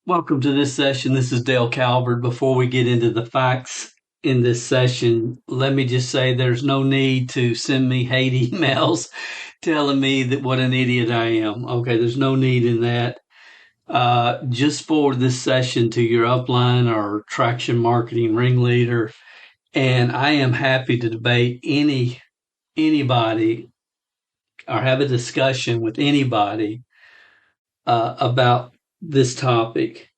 Welcome to this session. This is Dale Calvert. Before we get into the facts in this session, let me just say there's no need to send me hate emails telling me that what an idiot I am. Okay, there's no need in that. Just forward this session to your upline or traction marketing ringleader, and I am happy to debate anybody or have a discussion with anybody about this topic,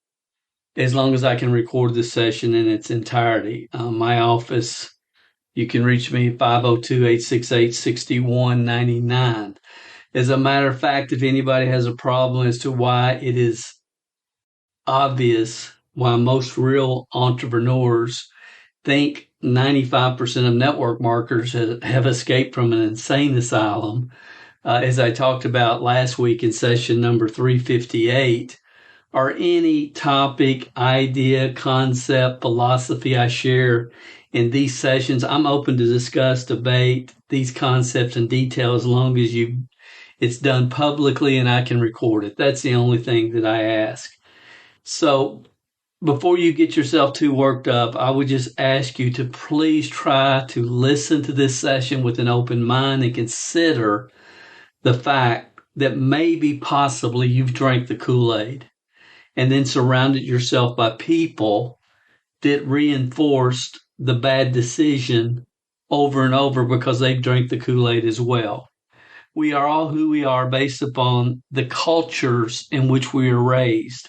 as long as I can record this session in its entirety. My office, you can reach me at 502-868-6199. As a matter of fact, if anybody has a problem as to why it is obvious why most real entrepreneurs think 95% of network marketers have escaped from an insane asylum, as I talked about last week in session number 358, or any topic, idea, concept, philosophy I share in these sessions, I'm open to discuss, debate these concepts in detail as long as it's done publicly and I can record it. That's the only thing that I ask. So before you get yourself too worked up, I would just ask you to please try to listen to this session with an open mind and consider the fact that maybe possibly you've drank the Kool-Aid and then surrounded yourself by people that reinforced the bad decision over and over because they've drank the Kool-Aid as well. We are all who we are based upon the cultures in which we are raised.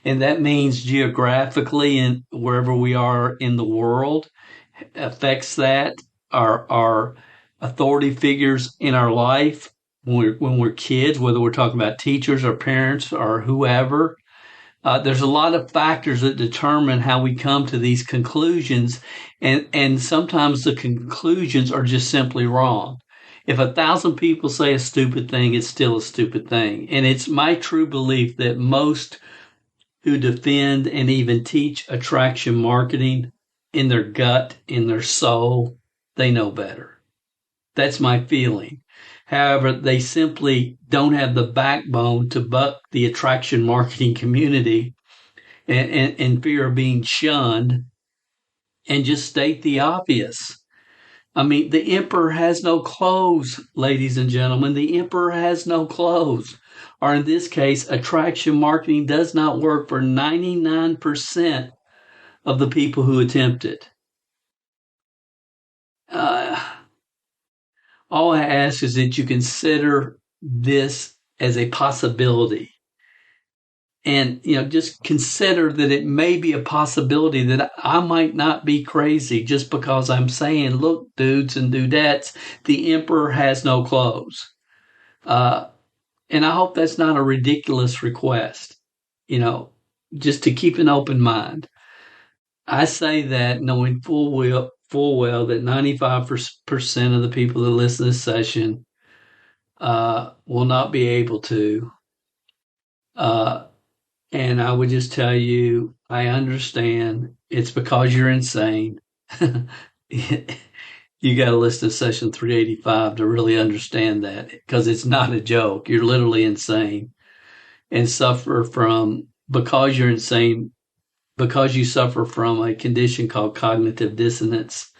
And that means geographically and wherever we are in the world affects that. Our authority figures in our life when we're kids, whether we're talking about teachers or parents or whoever, there's a lot of factors that determine how we come to these conclusions, and sometimes the conclusions are just simply wrong. If 1,000 people say a stupid thing, it's still a stupid thing. And it's my true belief that most who defend and even teach attraction marketing, in their gut, in their soul, they know better. That's my feeling. However, they simply don't have the backbone to buck the attraction marketing community and fear of being shunned and just state the obvious. I mean, the emperor has no clothes, ladies and gentlemen. The emperor has no clothes. Or in this case, attraction marketing does not work for 99% of the people who attempt it. All I ask is that you consider this as a possibility. And, just consider that it may be a possibility that I might not be crazy just because I'm saying, look, dudes and dudettes, the emperor has no clothes. And I hope that's not a ridiculous request, just to keep an open mind. I say that knowing full well that 95% of the people that listen to this session will not be able to. And I would just tell you, I understand it's because you're insane. You got to listen to session 385 to really understand that, because it's not a joke. You're literally insane and because you're insane, because you suffer from a condition called cognitive dissonance.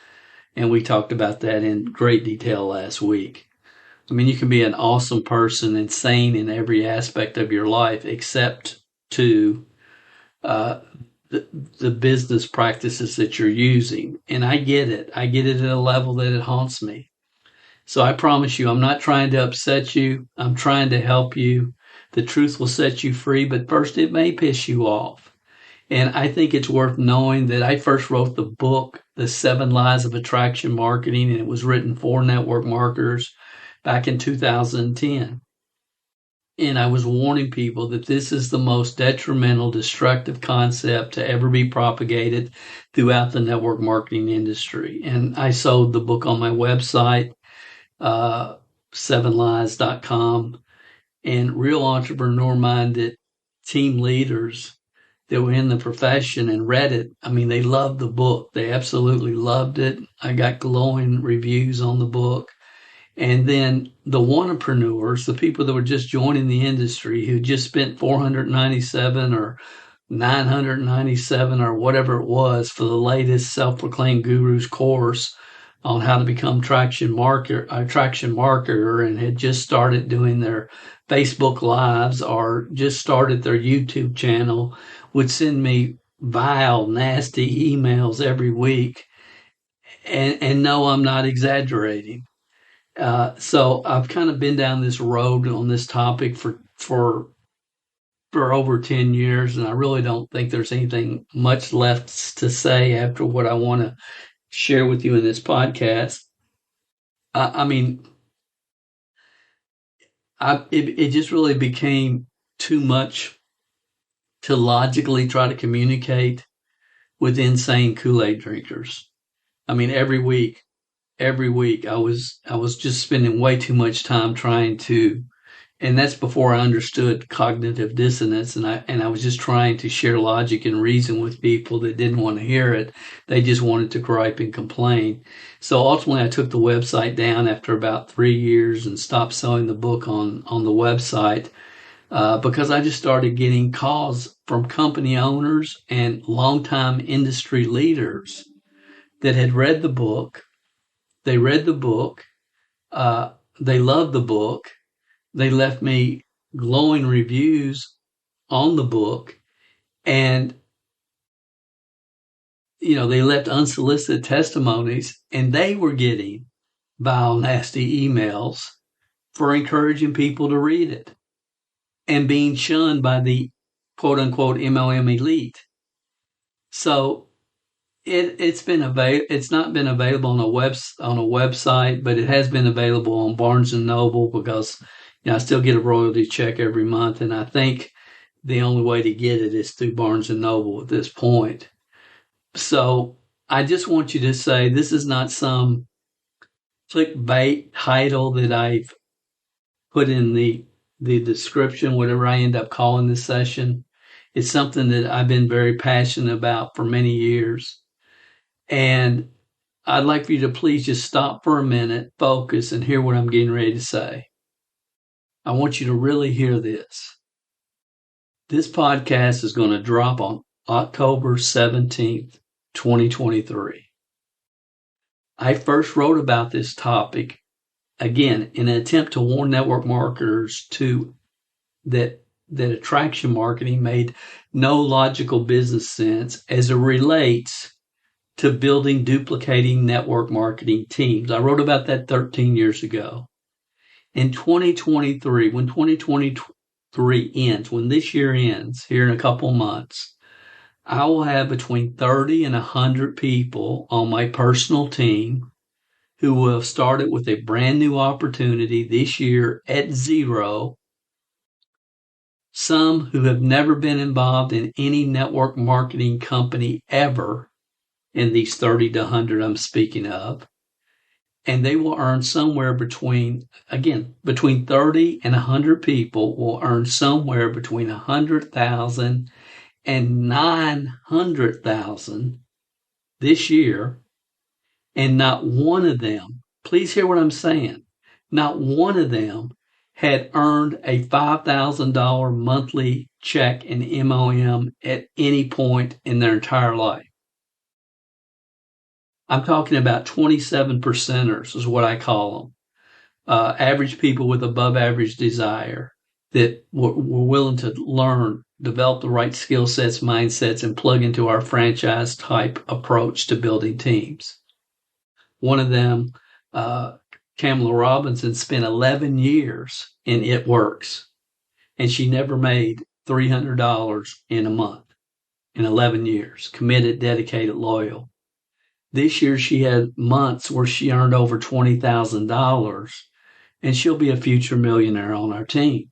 And we talked about that in great detail last week. I mean, you can be an awesome person, insane in every aspect of your life, except to the business practices that you're using. And I get it. I get it at a level that it haunts me. So I promise you, I'm not trying to upset you. I'm trying to help you. The truth will set you free, but first it may piss you off. And I think it's worth knowing that I first wrote the book, The 7 Lies of Attraction Marketing, and it was written for network marketers back in 2010. And I was warning people that this is the most detrimental, destructive concept to ever be propagated throughout the network marketing industry. And I sold the book on my website, 7lies.com. And real entrepreneur-minded team leaders that were in the profession and read it, I mean, they loved the book. They absolutely loved it. I got glowing reviews on the book. And then the wannapreneurs, the people that were just joining the industry, who just spent $497 or $997 or whatever it was for the latest self-proclaimed guru's course on how to become traction marketer, and had just started doing their Facebook lives or just started their YouTube channel, would send me vile, nasty emails every week. And no, I'm not exaggerating. So I've kind of been down this road on this topic for over 10 years, and I really don't think there's anything much left to say after what I want to share with you in this podcast. I mean, it just really became too much to logically try to communicate with insane Kool-Aid drinkers. I mean, every week I was just spending way too much time trying to, and that's before I understood cognitive dissonance, and I was just trying to share logic and reason with people that didn't want to hear it. They just wanted to gripe and complain. So ultimately I took the website down after about 3 years and stopped selling the book on the website, because I just started getting calls from company owners and longtime industry leaders that had read the book. They read the book. They loved the book. They left me glowing reviews on the book, and, they left unsolicited testimonies, and they were getting vile, nasty emails for encouraging people to read it and being shunned by the quote unquote MLM elite. So it's not been available on a website, but it has been available on Barnes and Noble, because I still get a royalty check every month, and I think the only way to get it is through Barnes and Noble at this point. So I just want you to say this is not some clickbait title that I've put in the description, whatever I end up calling this session. It's something that I've been very passionate about for many years. And I'd like for you to please just stop for a minute, focus, and hear what I'm getting ready to say. I want you to really hear this. This podcast is going to drop on October 17th, 2023. I first wrote about this topic, again, in an attempt to warn network marketers that attraction marketing made no logical business sense as it relates to building duplicating network marketing teams. I wrote about that 13 years ago. In 2023, when 2023 ends, when this year ends, here in a couple months, I will have between 30 and 100 people on my personal team who will have started with a brand new opportunity this year at zero. Some who have never been involved in any network marketing company ever, in these 30 to 100 I'm speaking of. And they will earn somewhere between 30 and 100 people will earn somewhere between $100,000 and $900,000 this year. And not one of them, please hear what I'm saying, not one of them had earned a $5,000 monthly check in MLM at any point in their entire life. I'm talking about 27 percenters is what I call them. Average people with above average desire that were willing to learn, develop the right skill sets, mindsets, and plug into our franchise type approach to building teams. One of them, Kamala Robinson, spent 11 years in It Works, and she never made $300 in a month in 11 years. Committed, dedicated, loyal. This year she had months where she earned over $20,000, and she'll be a future millionaire on our team.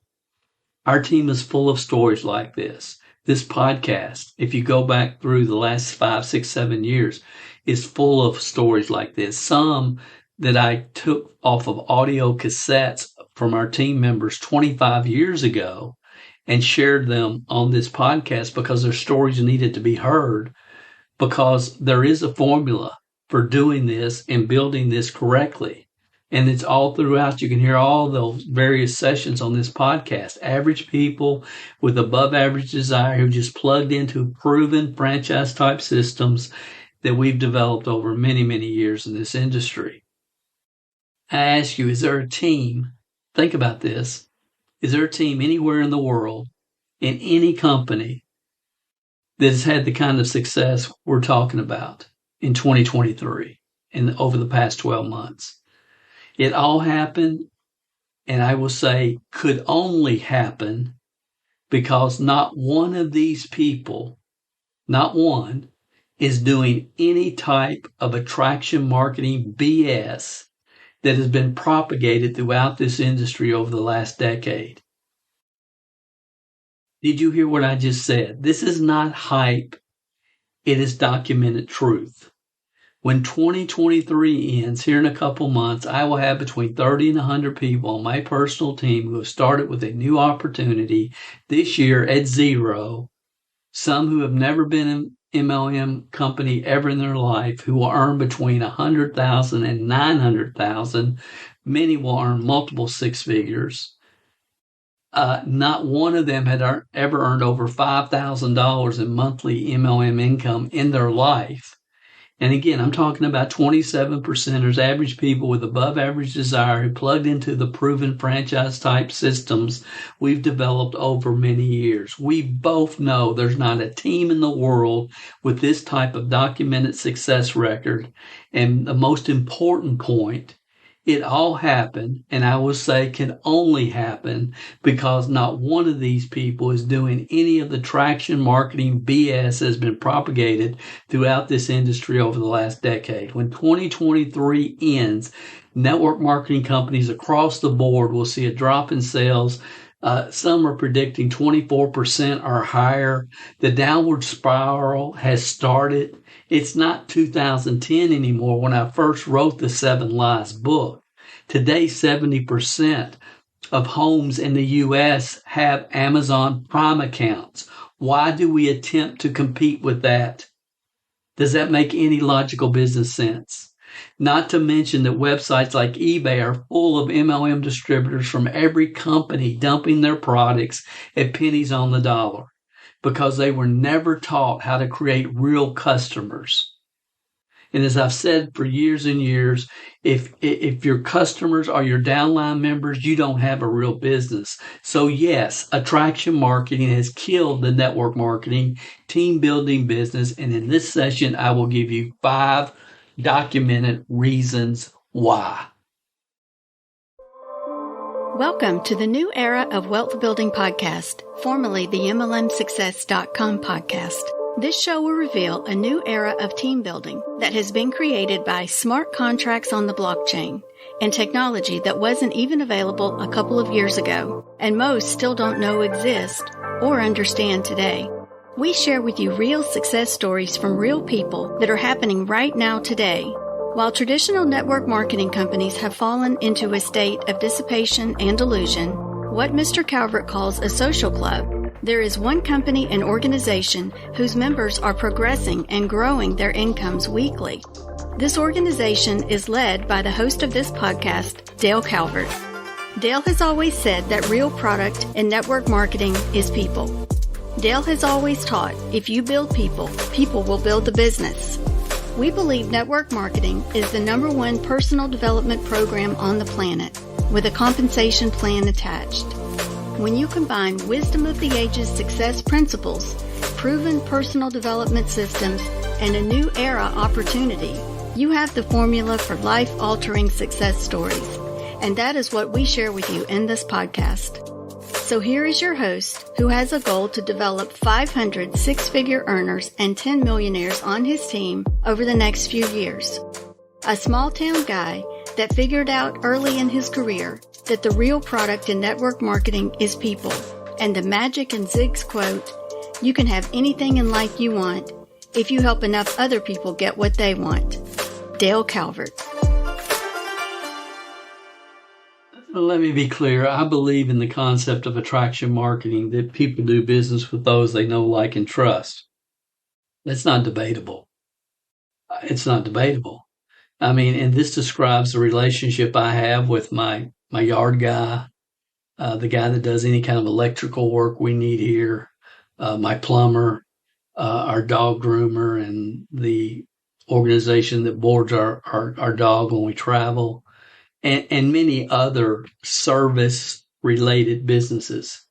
Our team is full of stories like this. This podcast, if you go back through the last 5, 6, 7 years, is full of stories like this. Some that I took off of audio cassettes from our team members 25 years ago and shared them on this podcast because their stories needed to be heard, because there is a formula for doing this and building this correctly. And it's all throughout. You can hear all those various sessions on this podcast. Average people with above average desire who just plugged into proven franchise type systems that we've developed over many, many years in this industry. I ask you, is there a team? Think about this. Is there a team anywhere in the world, in any company, that has had the kind of success we're talking about in 2023 and over the past 12 months? It all happened, and I will say could only happen because not one of these people, not one, is doing any type of attraction marketing BS that has been propagated throughout this industry over the last decade. Did you hear what I just said? This is not hype. It is documented truth. When 2023 ends, here in a couple months, I will have between 30 and 100 people on my personal team who have started with a new opportunity this year at zero, some who have never been in MLM company ever in their life, who will earn between $100,000 and $900,000. Many will earn multiple six figures. Not one of them had ever earned over $5,000 in monthly MLM income in their life. And again, I'm talking about 27%ers, average people with above average desire who plugged into the proven franchise type systems we've developed over many years. We both know there's not a team in the world with this type of documented success record. And the most important point, it all happened, and I will say can only happen because not one of these people is doing any of the traction marketing BS that has been propagated throughout this industry over the last decade. When 2023 ends, network marketing companies across the board will see a drop in sales. Some are predicting 24% or higher. The downward spiral has started. It's not 2010 anymore when I first wrote the 7 Lies book. Today, 70% of homes in the U.S. have Amazon Prime accounts. Why do we attempt to compete with that? Does that make any logical business sense? Not to mention that websites like eBay are full of MLM distributors from every company dumping their products at pennies on the dollar because they were never taught how to create real customers. And as I've said for years and years, if your customers are your downline members, you don't have a real business. So yes, attraction marketing has killed the network marketing, team building business. And in this session, I will give you 5 documented reasons why. Welcome to the new era of Wealth Building Podcast, formerly the MLMsuccess.com podcast. This show will reveal a new era of team building that has been created by smart contracts on the blockchain and technology that wasn't even available a couple of years ago, and most still don't know exist or understand today. We share with you real success stories from real people that are happening right now today. While traditional network marketing companies have fallen into a state of dissipation and delusion, what Mr. Calvert calls a social club, there is one company and organization whose members are progressing and growing their incomes weekly. This organization is led by the host of this podcast, Dale Calvert. Dale has always said that real product in network marketing is people. Dale has always taught if you build people, people will build the business. We believe network marketing is the #1 personal development program on the planet, with a compensation plan attached. When you combine wisdom of the ages success principles, proven personal development systems, and a new era opportunity, you have the formula for life-altering success stories. And that is what we share with you in this podcast. So here is your host, who has a goal to develop 500 six-figure earners and 10 millionaires on his team over the next few years. A small-town guy that figured out early in his career that the real product in network marketing is people. And the magic in Zig's quote, "You can have anything in life you want if you help enough other people get what they want." Dale Calvert. Let me be clear. I believe in the concept of attraction marketing, that people do business with those they know, like, and trust. That's not debatable. It's not debatable. I mean, and this describes the relationship I have with my yard guy, the guy that does any kind of electrical work we need here, my plumber, our dog groomer, and the organization that boards our dog when we travel, and many other service related businesses.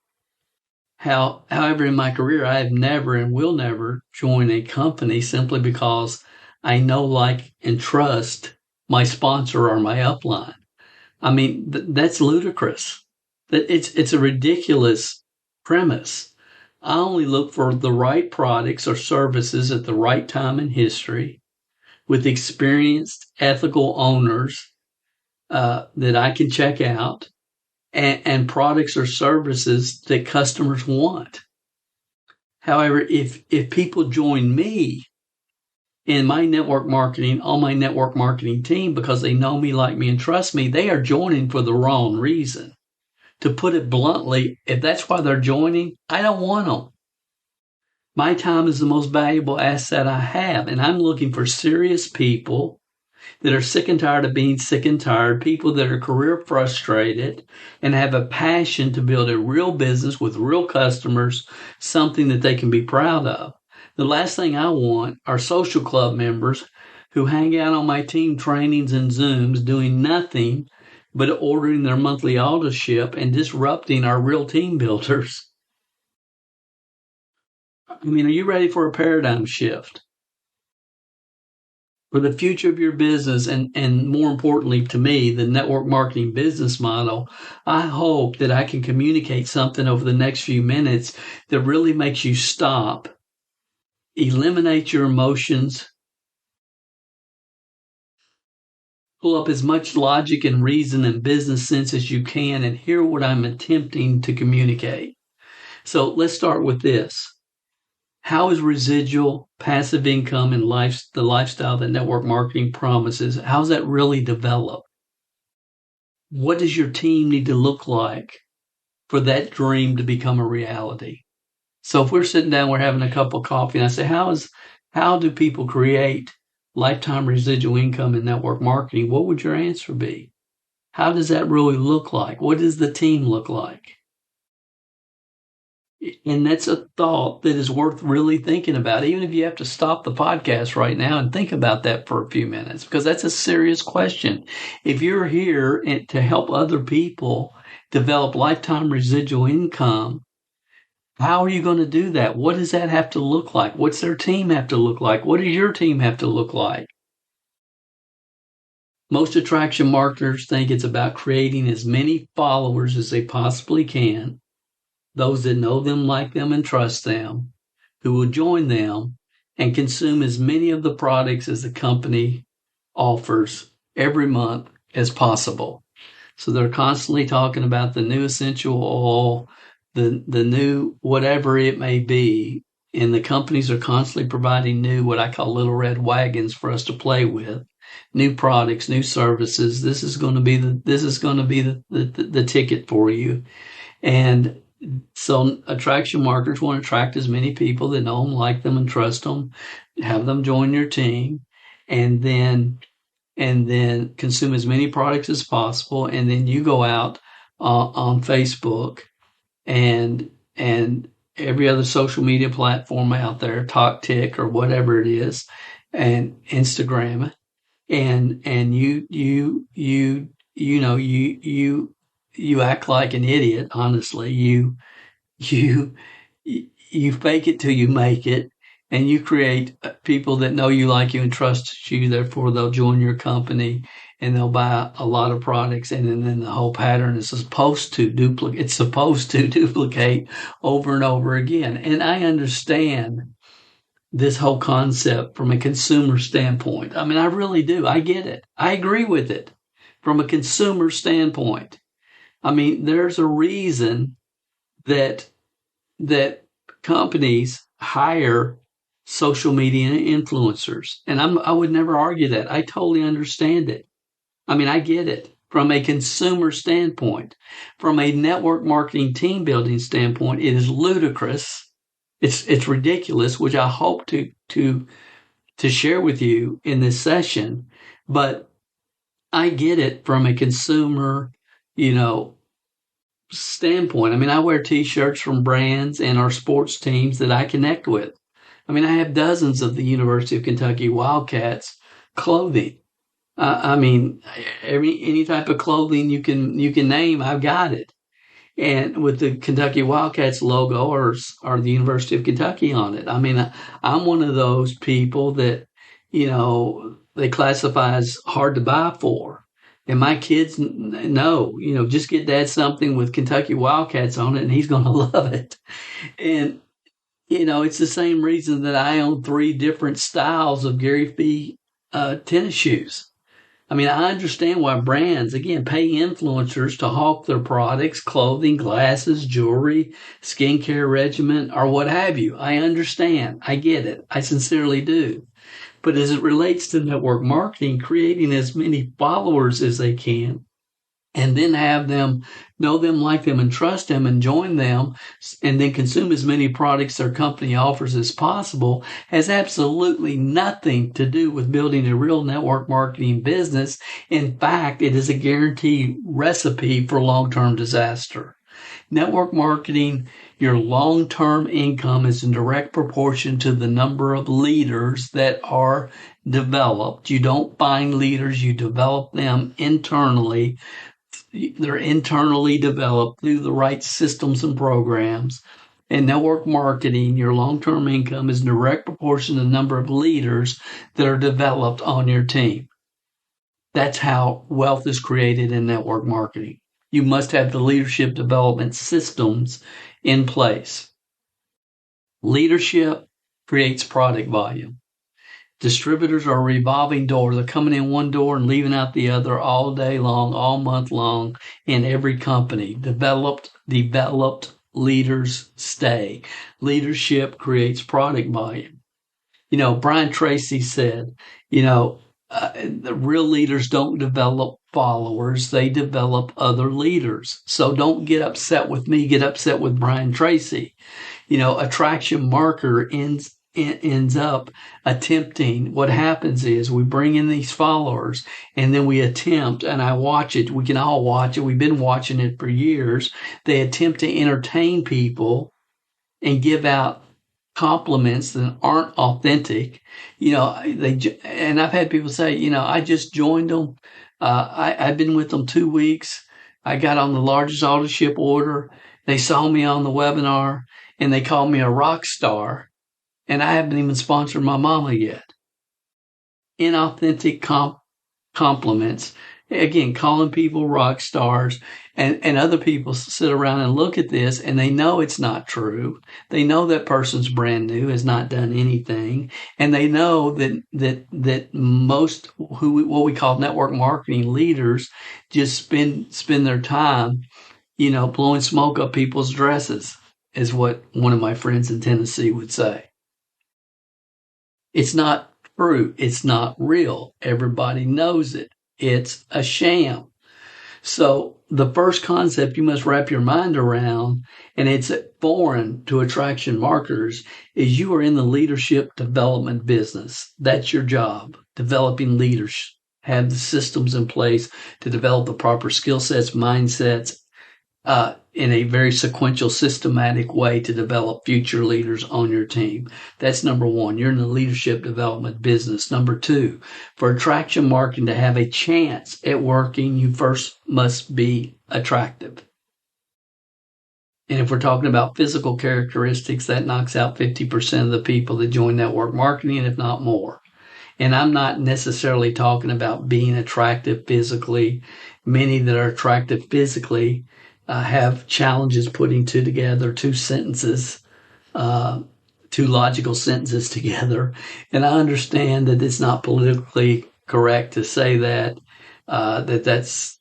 However, in my career, I have never and will never join a company simply because I know, like, and trust my sponsor or my upline. I mean, that's ludicrous. It's a ridiculous premise. I only look for the right products or services at the right time in history with experienced, ethical owners that I can check out, and products or services that customers want. However, if people join me in my network marketing, on my network marketing team, because they know me, like me, and trust me, they are joining for the wrong reason. To put it bluntly, if that's why they're joining, I don't want them. My time is the most valuable asset I have, and I'm looking for serious people that are sick and tired of being sick and tired, people that are career frustrated and have a passion to build a real business with real customers, something that they can be proud of. The last thing I want are social club members who hang out on my team trainings and Zooms doing nothing but ordering their monthly auto ship and disrupting our real team builders. I mean, are you ready for a paradigm shift? For the future of your business, and more importantly to me, the network marketing business model, I hope that I can communicate something over the next few minutes that really makes you stop, eliminate your emotions, pull up as much logic and reason and business sense as you can, and hear what I'm attempting to communicate. So let's start with this. How is residual passive income and the lifestyle that network marketing promises, how's that really develop? What does your team need to look like for that dream to become a reality? So if we're sitting down, we're having a cup of coffee, and I say, how do people create lifetime residual income in network marketing? What would your answer be? How does that really look like? What does the team look like? And that's a thought that is worth really thinking about, even if you have to stop the podcast right now and think about that for a few minutes, because that's a serious question. If you're here to help other people develop lifetime residual income, how are you going to do that? What does that have to look like? What's their team have to look like? What does your team have to look like? Most attraction marketers think it's about creating as many followers as they possibly can, those that know them, like them, and trust them, who will join them and consume as many of the products as the company offers every month as possible. So they're constantly talking about the new essential oil, the new whatever it may be, and the companies are constantly providing new, what I call little red wagons for us to play with, new products, new services. This is going to be the ticket for you. And so attraction marketers want to attract as many people that know them, like them, and trust them, have them join your team, and then consume as many products as possible. And then you go out on Facebook and every other social media platform out there, TalkTick or whatever it is, and Instagram it, and you act like an idiot. Honestly, you fake it till you make it, and you create people that know you, like you, and trust you. Therefore, they'll join your company and they'll buy a lot of products. And then the whole pattern is supposed to duplicate. It's supposed to duplicate over and over again. And I understand this whole concept from a consumer standpoint. I mean, I really do. I get it. I agree with it from a consumer standpoint. I mean, there's a reason that companies hire social media influencers. And I would never argue that. I totally understand it. I mean, I get it from a consumer standpoint. From a network marketing team building standpoint, it is ludicrous. It's ridiculous, which I hope to share with you in this session. But I get it from a consumer, you know, standpoint. I mean, I wear T-shirts from brands and our sports teams that I connect with. I mean, I have dozens of the University of Kentucky Wildcats clothing. I mean, any type of clothing you can name, I've got it. And with the Kentucky Wildcats logo or the University of Kentucky on it. I mean, I'm one of those people that, they classify as hard to buy for. And my kids know, just get dad something with Kentucky Wildcats on it and he's going to love it. And, it's the same reason that I own 3 different styles of Gary Fee tennis shoes. I mean, I understand why brands, again, pay influencers to hawk their products, clothing, glasses, jewelry, skincare regimen, or what have you. I understand. I get it. I sincerely do. But as it relates to network marketing, creating as many followers as they can, and then have them know them, like them, and trust them and join them, and then consume as many products their company offers as possible has absolutely nothing to do with building a real network marketing business. In fact, it is a guaranteed recipe for long-term disaster. Network marketing, your long-term income is in direct proportion to the number of leaders that are developed. You don't find leaders, you develop them internally. They're internally developed through the right systems and programs. And network marketing, your long-term income is in direct proportion to the number of leaders that are developed on your team. That's how wealth is created in network marketing. You must have the leadership development systems in place. Leadership creates product volume. Distributors are a revolving door. They're coming in one door and leaving out the other all day long, all month long in every company. Developed leaders stay. Leadership creates product volume. Brian Tracy said, the real leaders don't develop followers. They develop other leaders. So don't get upset with me. Get upset with Brian Tracy. Attraction marketer ends up attempting. What happens is we bring in these followers and then we attempt, and I watch it. We can all watch it. We've been watching it for years. They attempt to entertain people and give out compliments that aren't authentic. And I've had people say, I just joined them. I've been with them 2 weeks. I got on the largest auto ship order. They saw me on the webinar and they called me a rock star. And I haven't even sponsored my mama yet. Inauthentic compliments. Again, calling people rock stars, and other people sit around and look at this and they know it's not true. They know that person's brand new, has not done anything. And they know that most what we call network marketing leaders just spend their time, blowing smoke up people's dresses, is what one of my friends in Tennessee would say. It's not true. It's not real. Everybody knows it. It's a sham. So the first concept you must wrap your mind around, and it's foreign to attraction marketers, is you are in the leadership development business. That's your job, developing leaders. Have the systems in place to develop the proper skill sets, mindsets, in a very sequential, systematic way to develop future leaders on your team. That's number one. You're in the leadership development business. Number two, for attraction marketing to have a chance at working, you first must be attractive. And if we're talking about physical characteristics, that knocks out 50% of the people that join network marketing, if not more. And I'm not necessarily talking about being attractive physically. Many that are attractive physically have challenges putting two logical sentences together. And I understand that it's not politically correct to say that, that's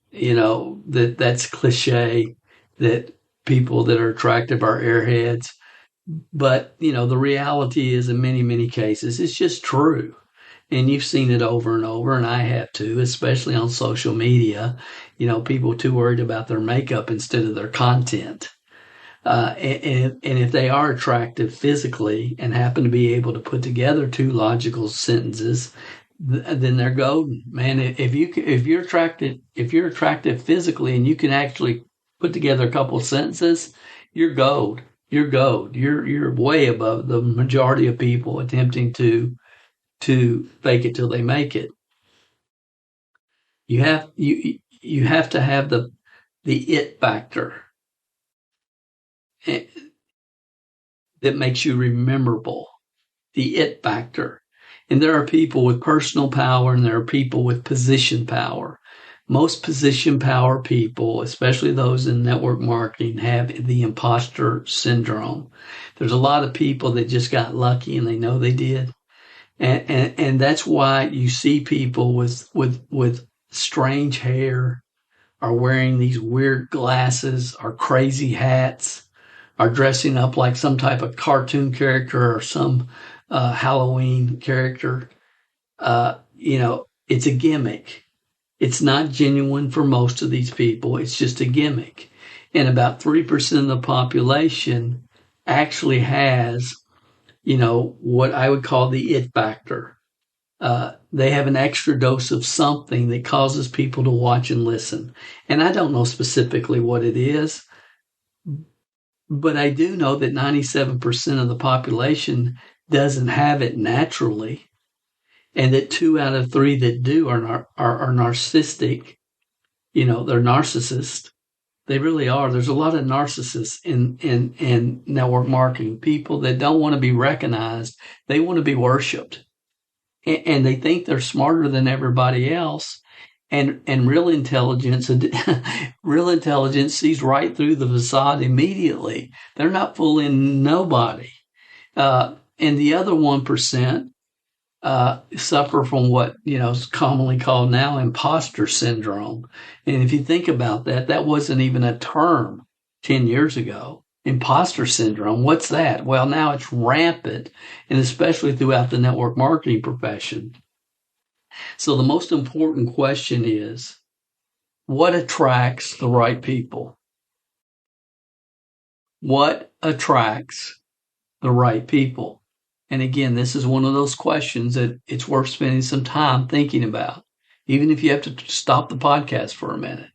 cliche, that people that are attractive are airheads. But, the reality is in many, many cases, it's just true. And you've seen it over and over, and I have too, especially on social media. People too worried about their makeup instead of their content. And if they are attractive physically and happen to be able to put together two logical sentences, then they're golden, man. If you're attractive physically and you can actually put together a couple of sentences, you're gold. You're gold. You're way above the majority of people attempting to fake it till they make it. You have to have the it factor that makes you rememberable. The it factor. And there are people with personal power and there are people with position power. Most position power people, especially those in network marketing, have the imposter syndrome. There's a lot of people that just got lucky and they know they did. And that's why you see people with strange hair, are wearing these weird glasses, or crazy hats, are dressing up like some type of cartoon character or some Halloween character. It's a gimmick. It's not genuine for most of these people. It's just a gimmick. And about 3% of the population actually has, what I would call the it factor. They have an extra dose of something that causes people to watch and listen. And I don't know specifically what it is, but I do know that 97% of the population doesn't have it naturally, and that 2 out of 3 that do are narcissistic. They're narcissists. They really are. There's a lot of narcissists in network marketing, people that don't want to be recognized. They want to be worshiped. And they think they're smarter than everybody else. And real intelligence sees right through the facade immediately. They're not fooling nobody. And the other 1% suffer from what is commonly called now imposter syndrome. And if you think about that, that wasn't even a term 10 years ago. Imposter syndrome, what's that? Well, now it's rampant, and especially throughout the network marketing profession. So the most important question is, what attracts the right people? What attracts the right people? And again, this is one of those questions that it's worth spending some time thinking about, even if you have to stop the podcast for a minute.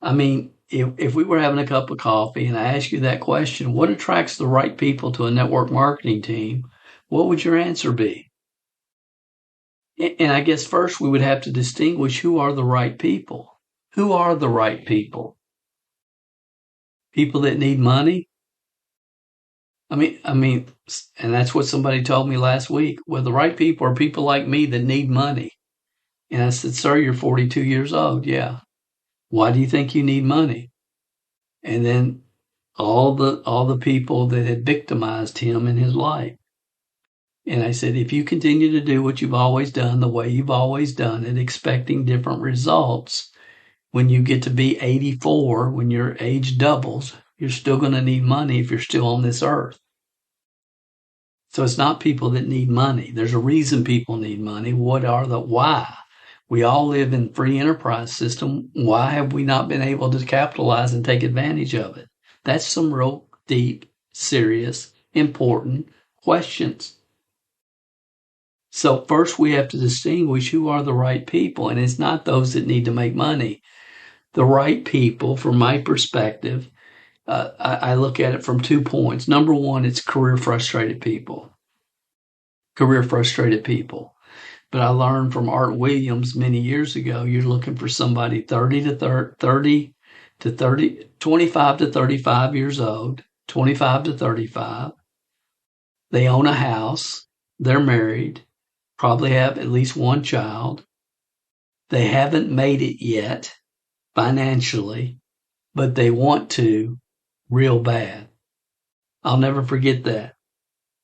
I mean, if we were having a cup of coffee and I asked you that question, what attracts the right people to a network marketing team? What would your answer be? And I guess first we would have to distinguish who are the right people. Who are the right people? People that need money? I mean, and that's what somebody told me last week. Well, the right people are people like me that need money. And I said, sir, you're 42 years old. Yeah. Why do you think you need money? And then all the people that had victimized him in his life. And I said, if you continue to do what you've always done, the way you've always done it, expecting different results, when you get to be 84, when your age doubles, you're still going to need money if you're still on this earth. So it's not people that need money. There's a reason people need money. Why? We all live in free enterprise system. Why have we not been able to capitalize and take advantage of it? That's some real deep, serious, important questions. So first we have to distinguish who are the right people, and it's not those that need to make money. The right people, from my perspective, I look at it from 2 points. Number one, it's career frustrated people. But I learned from Art Williams many years ago, you're looking for somebody 25 to 35 years old, 25 to 35. They own a house. They're married, probably have at least one child. They haven't made it yet financially, but they want to real bad. I'll never forget that.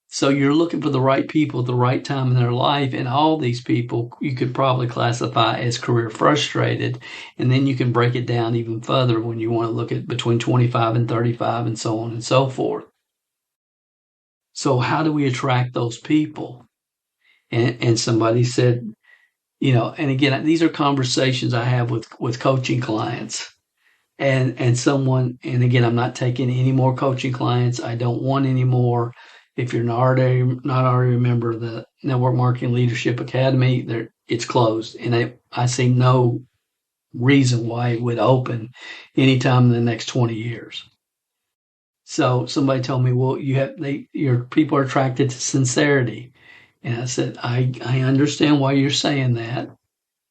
So you're looking for the right people at the right time in their life, and all these people you could probably classify as career frustrated, and then you can break it down even further when you want to look at between 25 and 35 and so on and so forth. So how do we attract those people? And somebody said, and again, these are conversations I have with coaching clients. And again, I'm not taking any more coaching clients. I don't want any more. If you're not already a member of the Network Marketing Leadership Academy, it's closed, and I see no reason why it would open anytime in the next 20 years. So somebody told me, well, your people are attracted to sincerity. And I said, I understand why you're saying that,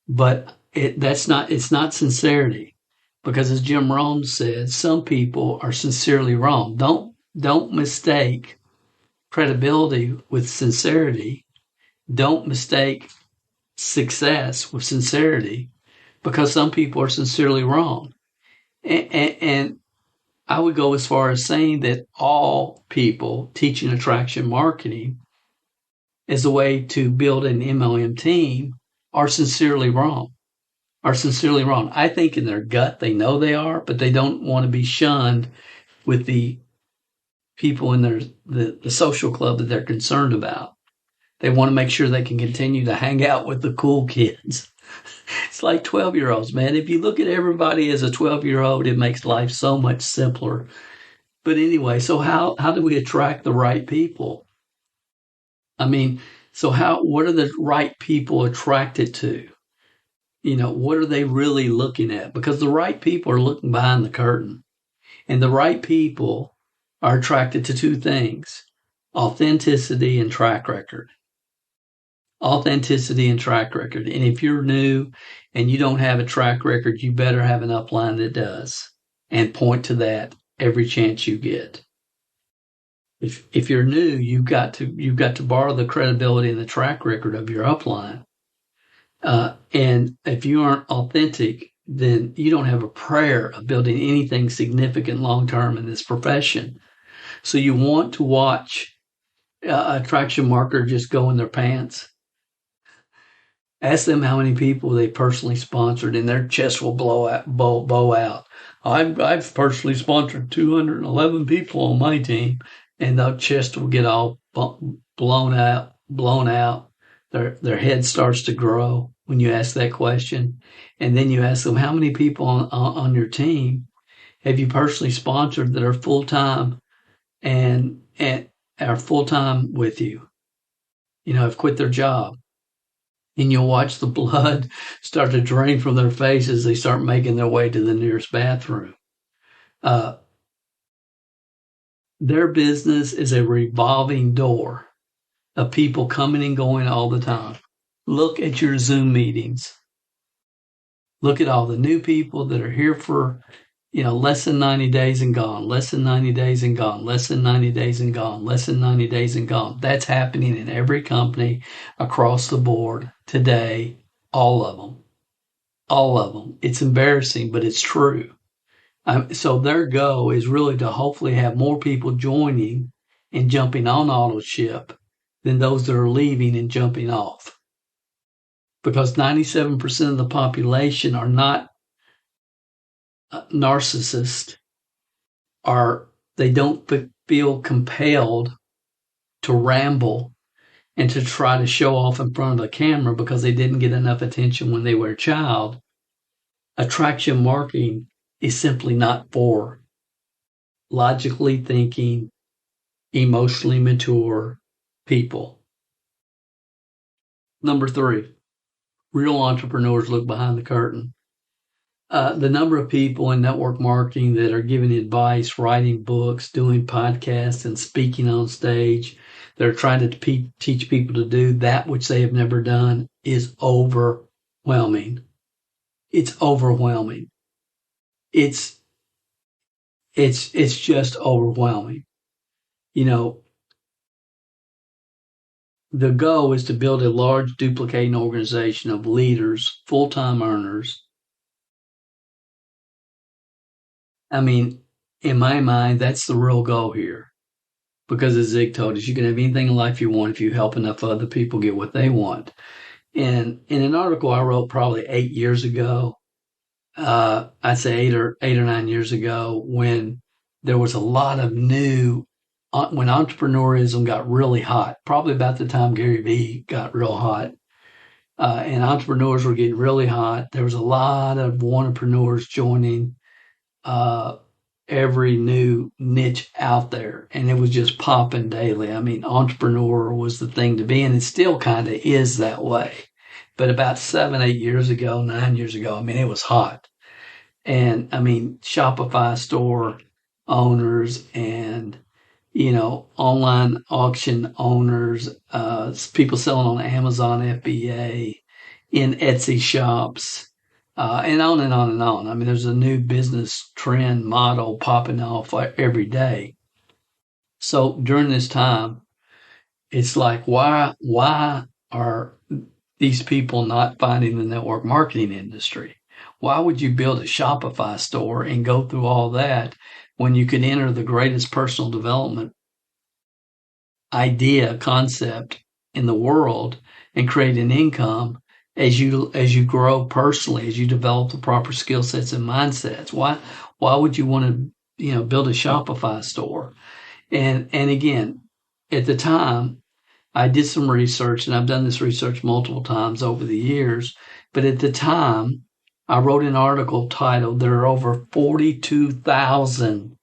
but it's not sincerity, because as Jim Rohn said, some people are sincerely wrong. Don't mistake credibility with sincerity. Don't mistake success with sincerity, because some people are sincerely wrong. And I would go as far as saying that all people teaching attraction marketing as a way to build an MLM team are sincerely wrong. I think in their gut they know they are, but they don't want to be shunned with the people in the social club that they're concerned about. They want to make sure they can continue to hang out with the cool kids. It's like 12-year-olds, man. If you look at everybody as a 12-year-old, it makes life so much simpler. But anyway, so how do we attract the right people? I mean, what are the right people attracted to? What are they really looking at? Because the right people are looking behind the curtain, and the right people are attracted to two things: authenticity and track record. Authenticity and track record. And if you're new and you don't have a track record, you better have an upline that does, and point to that every chance you get. If you're new, you've got to borrow the credibility and the track record of your upline. And if you aren't authentic, then you don't have a prayer of building anything significant long term in this profession. So you want to watch a attraction marketer just go in their pants. Ask them how many people they personally sponsored, and their chest will bow out. I've personally sponsored 211 people on my team, and their chest will get all blown out. Their head starts to grow when you ask that question. And then you ask them, how many people on your team have you personally sponsored that are full-time and are full-time with you? Have quit their job. And you'll watch the blood start to drain from their face as they start making their way to the nearest bathroom. Their business is a revolving door of people coming and going all the time. Look at your Zoom meetings. Look at all the new people that are here for, less than 90 days and gone, less than 90 days and gone, less than 90 days and gone, less than 90 days and gone. That's happening in every company across the board today. All of them. It's embarrassing, but it's true. So their goal is really to hopefully have more people joining and jumping on auto ship than those that are leaving and jumping off. Because 97% of the population are not narcissists, they don't feel compelled to ramble and to try to show off in front of the camera because they didn't get enough attention when they were a child. Attraction marketing is simply not for logically thinking, emotionally mature people. Number 3, real entrepreneurs look behind the curtain. The number of people in network marketing that are giving advice, writing books, doing podcasts, and speaking on stage, that are trying to teach people to do that which they have never done is overwhelming. It's overwhelming. It's just overwhelming. The goal is to build a large duplicating organization of leaders, full-time earners. I mean, in my mind, that's the real goal here. Because as Zig told us, you can have anything in life you want if you help enough other people get what they want. And in an article I wrote probably 8 years ago, I'd say 8 or 9 years ago, when there was a lot of when entrepreneurism got really hot, probably about the time Gary Vee got real hot, and entrepreneurs were getting really hot. There was a lot of entrepreneurs joining every new niche out there, and it was just popping daily. I mean, entrepreneur was the thing to be, and it still kind of is that way. But about 7, 8 years ago, 9 years ago, I mean, it was hot. And I mean, Shopify store owners and, online auction owners, people selling on Amazon FBA, in Etsy shops, and on and on and on. I mean, there's a new business trend model popping off every day. So during this time, it's like, why are these people not finding the network marketing industry? Why would you build a Shopify store and go through all that when you could enter the greatest personal development idea, concept in the world and create an income as you grow personally, as you develop the proper skill sets and mindsets? Why would you want to, build a Shopify store? And again, at the time, I did some research, and I've done this research multiple times over the years. But at the time, I wrote an article titled, "There are over 42,000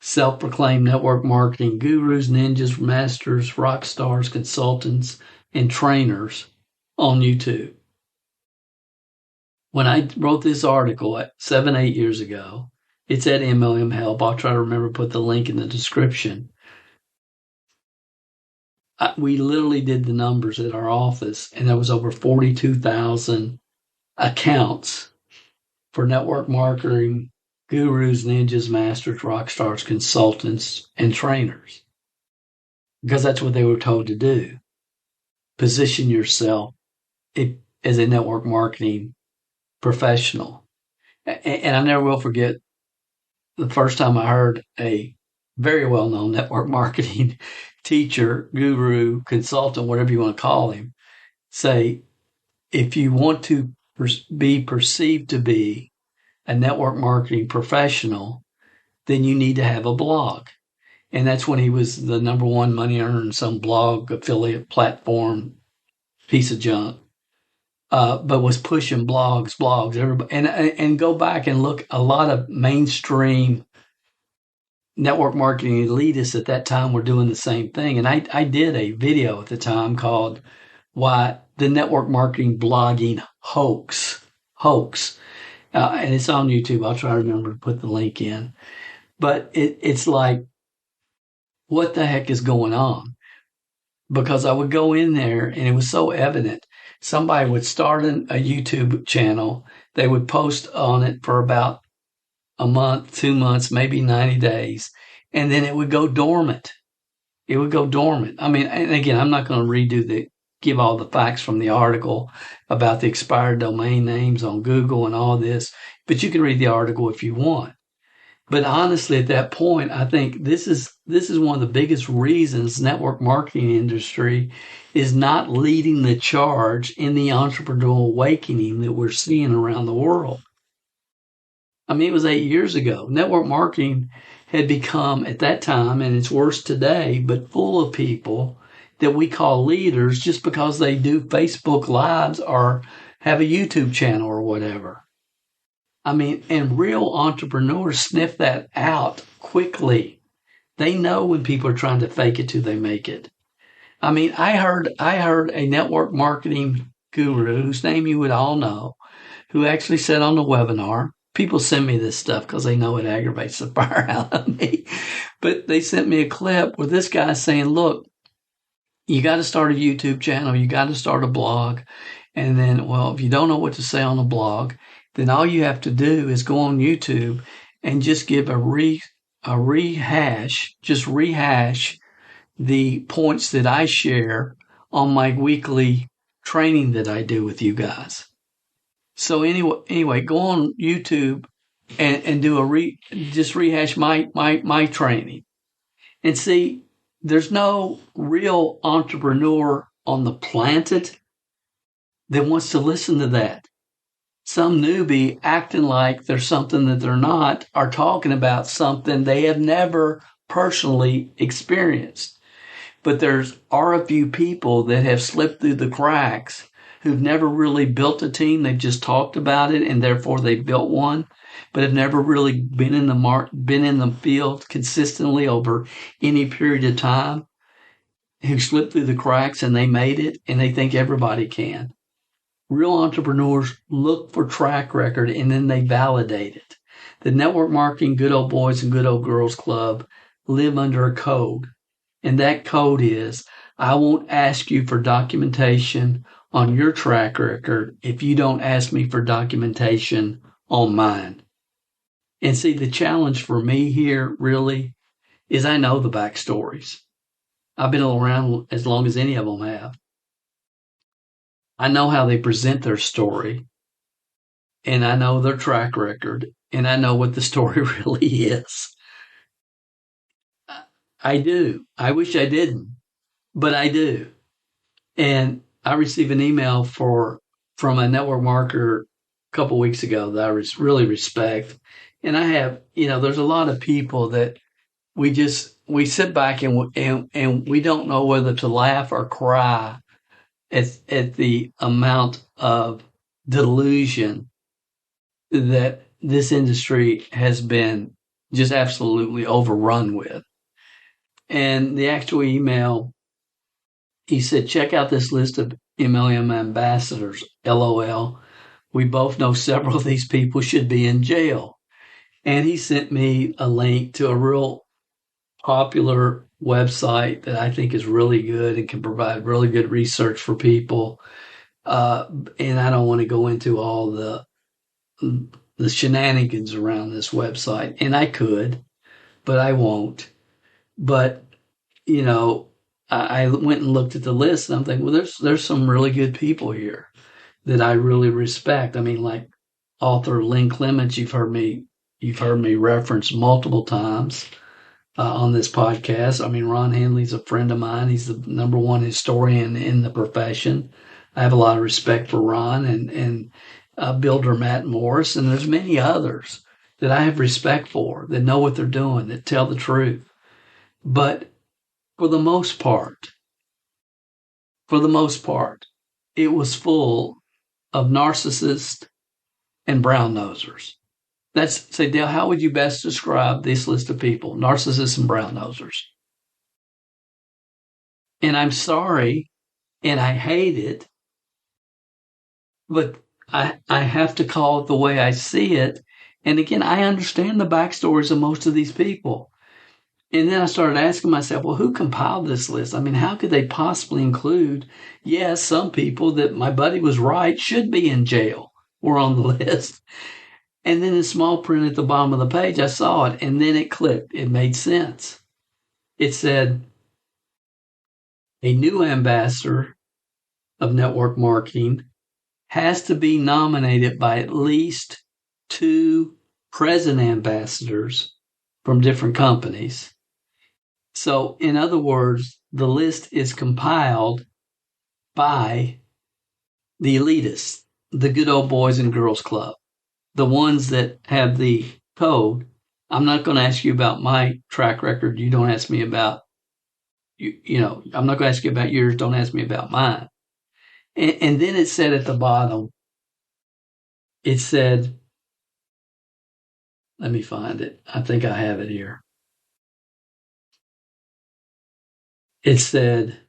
self-proclaimed network marketing gurus, ninjas, masters, rock stars, consultants, and trainers on YouTube." When I wrote this article 7, 8 years ago, it's at MLM Help. I'll try to remember to put the link in the description. We literally did the numbers at our office, and there was over 42,000 accounts for network marketing gurus, ninjas, masters, rock stars, consultants, and trainers, because that's what they were told to do. Position yourself as a network marketing professional. And I never will forget the first time I heard a very well-known network marketing teacher, guru, consultant, whatever you want to call him, say, if you want to be perceived to be a network marketing professional, then you need to have a blog. And that's when he was the number one money earner in some blog affiliate platform piece of junk, but was pushing blogs, everybody, and go back and look. A lot of mainstream network marketing elitists at that time were doing the same thing. And I did a video at the time called "Why the Network Marketing Blogging Hoax," and it's on YouTube. I'll try to remember to put the link in. But it's like, what the heck is going on? Because I would go in there and it was so evident. Somebody would start a YouTube channel. They would post on it for about a month, 2 months, maybe 90 days, and then it would go dormant. It would go dormant. I mean, and again, I'm not going to give all the facts from the article about the expired domain names on Google and all this, but you can read the article if you want. But honestly, at that point, I think this is one of the biggest reasons network marketing industry is not leading the charge in the entrepreneurial awakening that we're seeing around the world. I mean, it was 8 years ago. Network marketing had become, at that time, and it's worse today, but full of people that we call leaders just because they do Facebook Lives or have a YouTube channel or whatever. I mean, and real entrepreneurs sniff that out quickly. They know when people are trying to fake it till they make it. I mean, I heard a network marketing guru whose name you would all know, who actually said on the webinar, people send me this stuff because they know it aggravates the fire out of me. But they sent me a clip with this guy saying, look, you got to start a YouTube channel. You got to start a blog. And then, well, if you don't know what to say on a blog, then all you have to do is go on YouTube and just give rehash the points that I share on my weekly training that I do with you guys. So anyway, go on YouTube and do just rehash my training, and see, there's no real entrepreneur on the planet that wants to listen to that. Some newbie acting like they're something that they're not, are talking about something they have never personally experienced. But are a few people that have slipped through the cracks who've never really built a team. They've just talked about it, and therefore they built one. but have never really been in the field consistently over any period of time, who slipped through the cracks and they made it, and they think everybody can. Real entrepreneurs look for track record and then they validate it. The network marketing good old boys and good old girls club live under a code. And that code is, I won't ask you for documentation on your track record if you don't ask me for documentation on mine. And see, the challenge for me here really is I know the backstories. I've been around as long as any of them have. I know how they present their story, and I know their track record, and I know what the story really is. I do. I wish I didn't, but I do. And I received an email from a network marketer a couple weeks ago that I really respect. And I have, there's a lot of people that we sit back and we don't know whether to laugh or cry at the amount of delusion that this industry has been just absolutely overrun with. And the actual email, he said, check out this list of MLM ambassadors, LOL. We both know several of these people should be in jail. And he sent me a link to a real popular website that I think is really good and can provide really good research for people. And I don't want to go into all the shenanigans around this website. And I could, but I won't. But, I went and looked at the list and I'm thinking, well, there's some really good people here that I really respect. I mean, like author Lynn Clements, you've heard me reference multiple times on this podcast. I mean, Ron Hanley's a friend of mine. He's the number one historian in the profession. I have a lot of respect for Ron and builder Matt Morris, and there's many others that I have respect for, that know what they're doing, that tell the truth. But for the most part, it was full of narcissists and brown nosers. Say, Dale, how would you best describe this list of people? Narcissists and brown nosers. And I'm sorry, and I hate it, but I have to call it the way I see it. And again, I understand the backstories of most of these people. And then I started asking myself, well, who compiled this list? I mean, how could they possibly include, yes, some people that my buddy was right should be in jail were on the list. And then in small print at the bottom of the page, I saw it, and then it clicked. It made sense. It said, a new ambassador of network marketing has to be nominated by at least 2 present ambassadors from different companies. So, in other words, the list is compiled by the elitists, the good old boys and girls club, the ones that have the code. I'm not going to ask you about my track record. You don't ask me about, I'm not going to ask you about yours. Don't ask me about mine. And then it said at the bottom, it said, let me find it. I think I have it here. It said,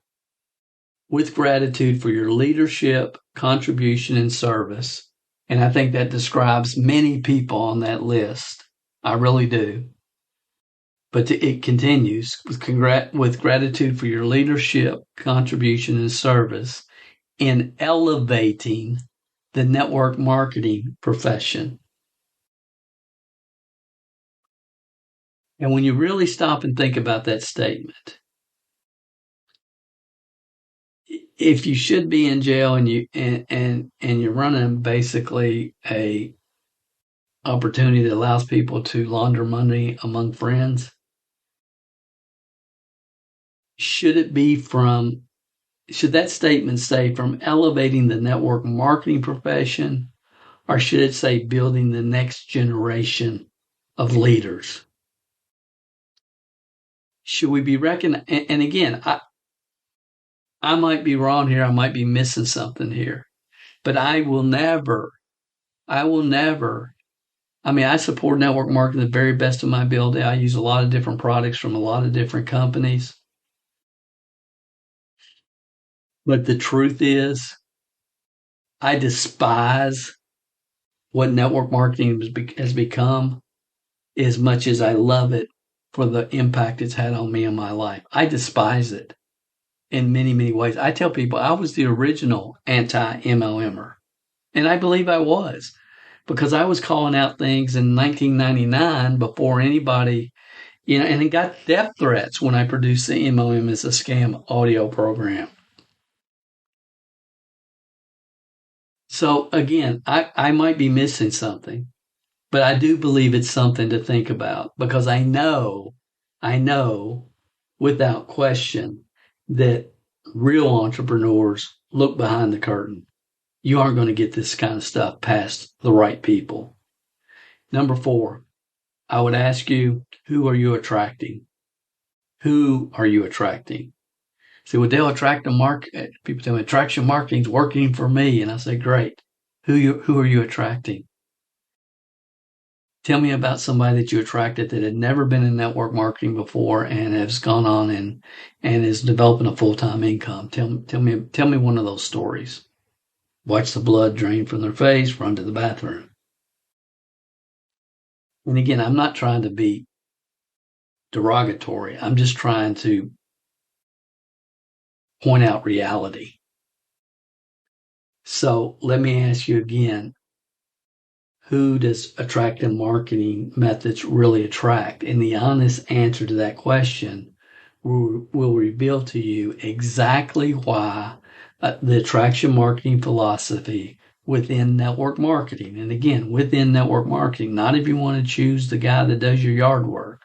with gratitude for your leadership, contribution, and service. And I think that describes many people on that list. I really do. But it continues, with gratitude for your leadership, contribution, and service in elevating the network marketing profession. And when you really stop and think about that statement, if you should be in jail and you're running basically a opportunity that allows people to launder money among friends, should that statement say from elevating the network marketing profession, or should it say building the next generation of leaders? Should we be recognizing? And again, I might be wrong here. I might be missing something here, but I will never I mean, I support network marketing the very best of my ability. I use a lot of different products from a lot of different companies. But the truth is, I despise what network marketing has become as much as I love it for the impact it's had on me in my life. I despise it in many, many ways. I tell people I was the original anti-MLMer, and I believe I was because I was calling out things in 1999 before anybody, and it got death threats when I produced the MLM as a scam audio program. So again, I might be missing something, but I do believe it's something to think about because I know without question that real entrepreneurs look behind the curtain. You aren't going to get this kind of stuff past the right people. Number 4, I would ask you, who are you attracting? Who are you attracting? See, what they'll attract the market. People tell me attraction marketing is working for me, and I say, great. Who are you attracting? Tell me about somebody that you attracted that had never been in network marketing before and has gone on and is developing a full-time income. Tell me one of those stories. Watch the blood drain from their face, run to the bathroom. And again, I'm not trying to be derogatory. I'm just trying to point out reality. So let me ask you again, who does attractive marketing methods really attract? And the honest answer to that question will reveal to you exactly why the attraction marketing philosophy within network marketing, and again, within network marketing, not if you want to choose the guy that does your yard work,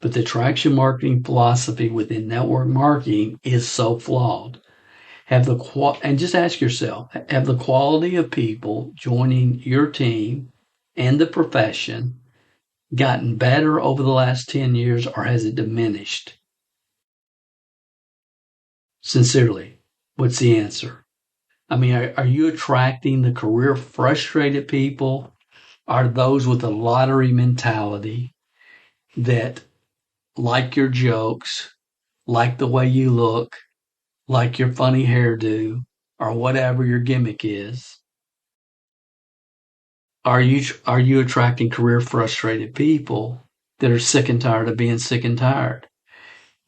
but the attraction marketing philosophy within network marketing is so flawed. And just ask yourself, have the quality of people joining your team and the profession gotten better over the last 10 years, or has it diminished? Sincerely, what's the answer? I mean, are you attracting the career frustrated people? Are those with a lottery mentality that like your jokes, like the way you look, like your funny hairdo, or whatever your gimmick is? Are you attracting career frustrated people that are sick and tired of being sick and tired?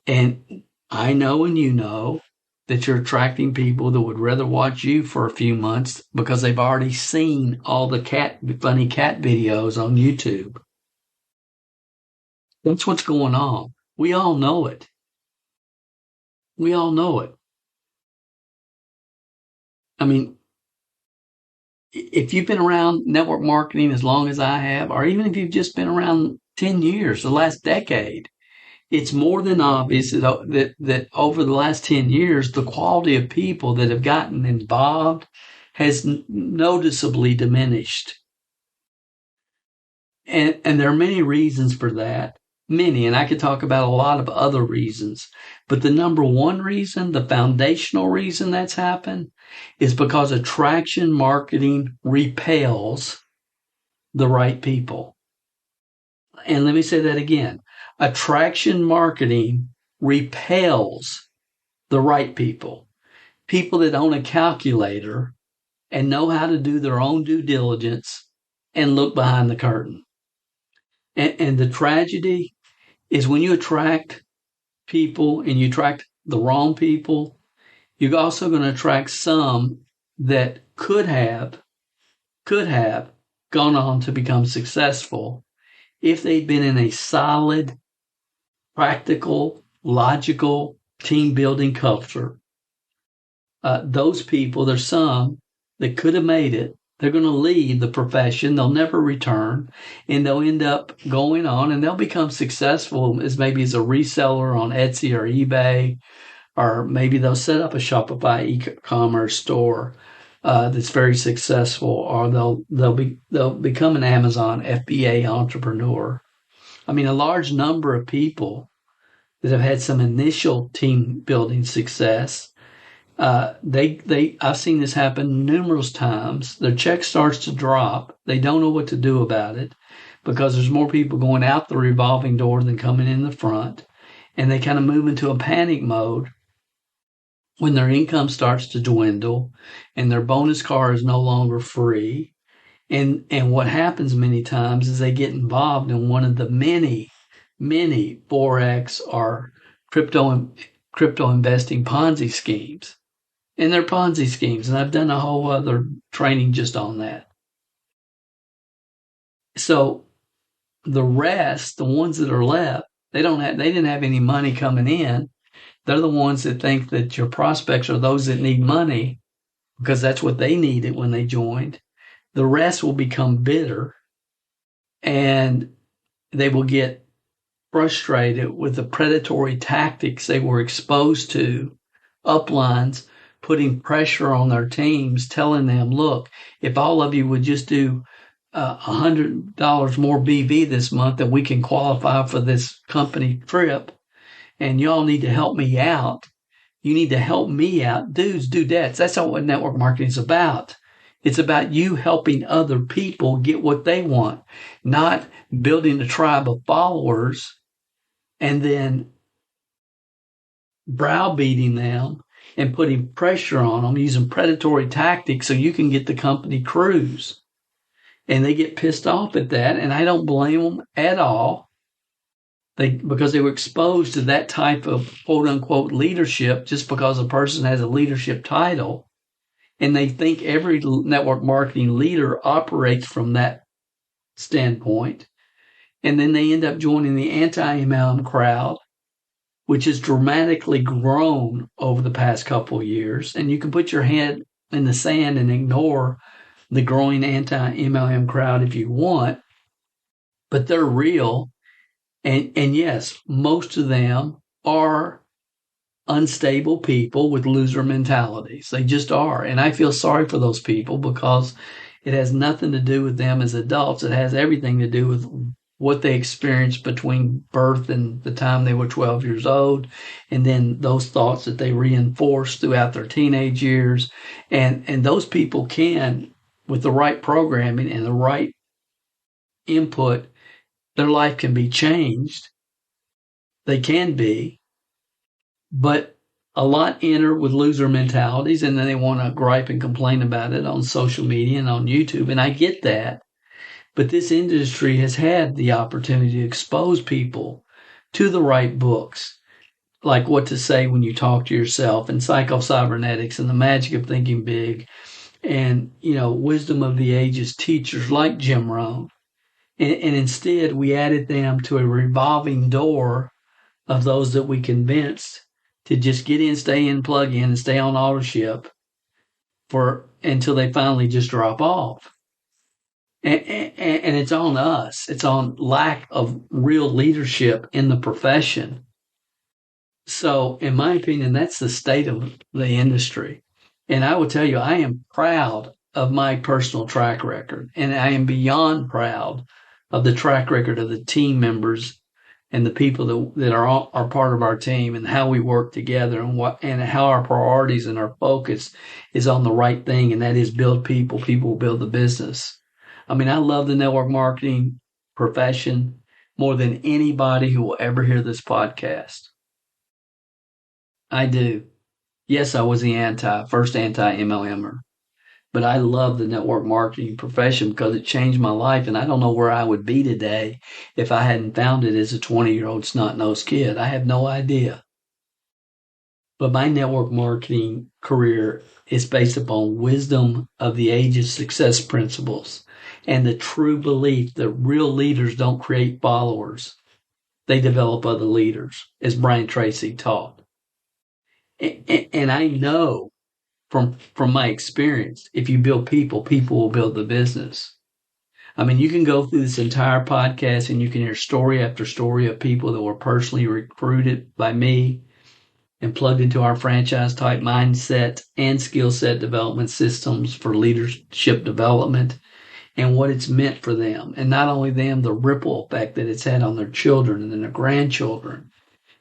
And I know, and you know, that you're attracting people that would rather watch you for a few months because they've already seen all the funny cat videos on YouTube. That's what's going on. We all know it. We all know it. I mean, if you've been around network marketing as long as I have, or even if you've just been around 10 years, the last decade, it's more than obvious that over the last 10 years, the quality of people that have gotten involved has noticeably diminished. And there are many reasons for that. Many, and I could talk about a lot of other reasons. But the number one reason, the foundational reason that's happened, is because attraction marketing repels the right people. And let me say that again. Attraction marketing repels the right people. People that own a calculator and know how to do their own due diligence and look behind the curtain. And the tragedy is when you attract people and you attract the wrong people, you're also going to attract some that could have gone on to become successful if they'd been in a solid, practical, logical, team building culture. Those people, there's some that could have made it. They're going to leave the profession. They'll never return, and they'll end up going on and they'll become successful as maybe as a reseller on Etsy or eBay, or maybe they'll set up a Shopify e-commerce store that's very successful, or they'll become an Amazon FBA entrepreneur. I mean, a large number of people that have had some initial team building success I've seen this happen numerous times. Their check starts to drop. They don't know what to do about it because there's more people going out the revolving door than coming in the front. And they kind of move into a panic mode when their income starts to dwindle and their bonus car is no longer free. And what happens many times is they get involved in one of the many Forex or crypto investing Ponzi schemes. And they're Ponzi schemes. And I've done a whole other training just on that. So the rest, the ones that are left, they didn't have any money coming in. They're the ones that think that your prospects are those that need money because that's what they needed when they joined. The rest will become bitter and they will get frustrated with the predatory tactics they were exposed to, uplines, putting pressure on their teams, telling them, look, if all of you would just do $100 more BV this month, then we can qualify for this company trip. And y'all need to help me out. You need to help me out. Dudes, dudettes. That's not what network marketing is about. It's about you helping other people get what they want, not building a tribe of followers and then browbeating them and putting pressure on them using predatory tactics so you can get the company cruise. And they get pissed off at that, and I don't blame them at all. Because they were exposed to that type of quote unquote leadership just because a person has a leadership title. And they think every network marketing leader operates from that standpoint. And then they end up joining the anti-MLM crowd, which has dramatically grown over the past couple of years. And you can put your head in the sand and ignore the growing anti-MLM crowd if you want, but they're real. And yes, most of them are unstable people with loser mentalities. They just are. And I feel sorry for those people because it has nothing to do with them as adults. It has everything to do with what they experienced between birth and the time they were 12 years old. And then those thoughts that they reinforced throughout their teenage years. And those people can, with the right programming and the right input, their life can be changed. They can be. But a lot enter with loser mentalities and then they want to gripe and complain about it on social media and on YouTube. And I get that. But this industry has had the opportunity to expose people to the right books, like What to Say When You Talk to Yourself and Psycho-Cybernetics and The Magic of Thinking Big and, Wisdom of the Ages teachers like Jim Rohn. And instead, we added them to a revolving door of those that we convinced to just get in, stay in, plug in, and stay on auto ship until they finally just drop off. And it's on us. It's on lack of real leadership in the profession. So, in my opinion, that's the state of the industry. And I will tell you, I am proud of my personal track record, and I am beyond proud of the track record of the team members and the people that are part of our team and how we work together and how our priorities and our focus is on the right thing, and that is build people. People will build the business. I mean, I love the network marketing profession more than anybody who will ever hear this podcast. I do. Yes, I was the first anti-MLMer. But I love the network marketing profession because it changed my life. And I don't know where I would be today if I hadn't found it as a 20-year-old snot-nosed kid. I have no idea. But my network marketing career is based upon wisdom of the ages success principles and the true belief that real leaders don't create followers. They develop other leaders, as Brian Tracy taught. And I know from my experience, if you build people, people will build the business. I mean, you can go through this entire podcast and you can hear story after story of people that were personally recruited by me and plugged into our franchise type mindset and skill set development systems for leadership development and what it's meant for them. And not only them, the ripple effect that it's had on their children and their grandchildren.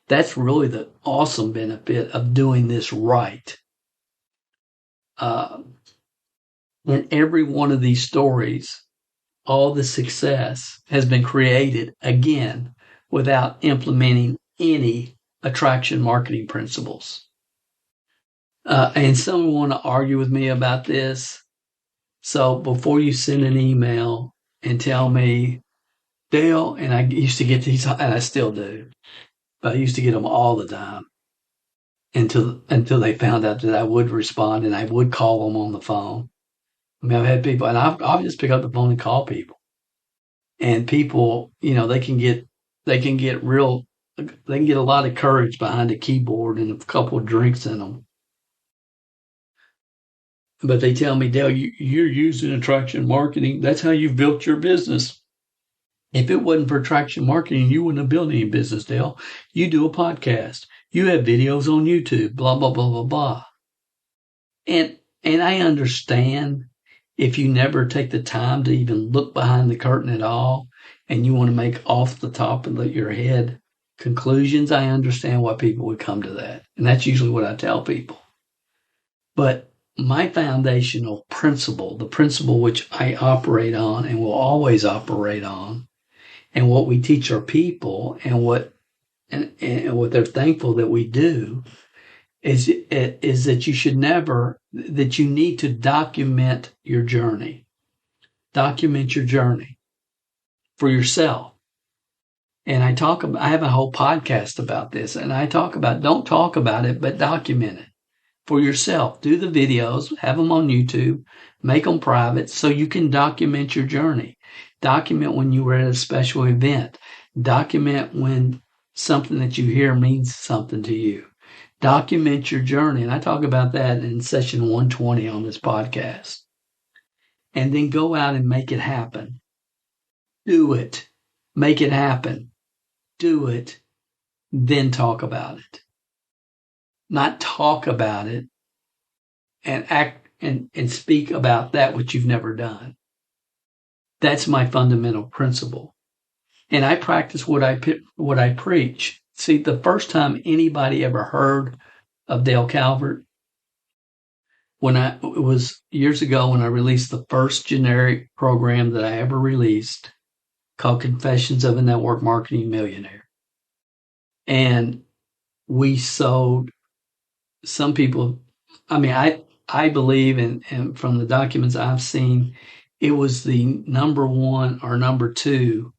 That's really the awesome benefit of doing this right. in every one of these stories, all the success has been created again without implementing any attraction marketing principles. And some want to argue with me about this. So before you send an email and tell me, Dale, and I used to get these, and I still do, but I used to get them all the time until they found out that I would respond and I would call them on the phone. I mean, I've had people, and I'll just pick up the phone and call people, and people, they can get a lot of courage behind a keyboard and a couple of drinks in them. But they tell me, Dale, you're using attraction marketing. That's how you've built your business. If it wasn't for attraction marketing, you wouldn't have built any business, Dale. You do a podcast. You have videos on YouTube, blah, blah, blah, blah, blah. And I understand if you never take the time to even look behind the curtain at all and you want to make off the top of your head conclusions, I understand why people would come to that. And that's usually what I tell people. But my foundational principle, the principle which I operate on and will always operate on, and what we teach our people and what they're thankful that we do is that you need to document your journey. Document your journey for yourself. And I have a whole podcast about this, and I don't talk about it, but document it for yourself. Do the videos, have them on YouTube, make them private so you can document your journey. Document when you were at a special event. Document when something that you hear means something to you. Document your journey. And I talk about that in session 120 on this podcast. And then go out and make it happen. Do it. Make it happen. Do it. Then talk about it. Not talk about it and act and speak about that which you've never done. That's my fundamental principle. And I practice what I preach. See, the first time anybody ever heard of Dale Calvert, it was years ago when I released the first generic program that I ever released called Confessions of a Network Marketing Millionaire. And we sold some people, I believe, and from the documents I've seen, it was the number one or number two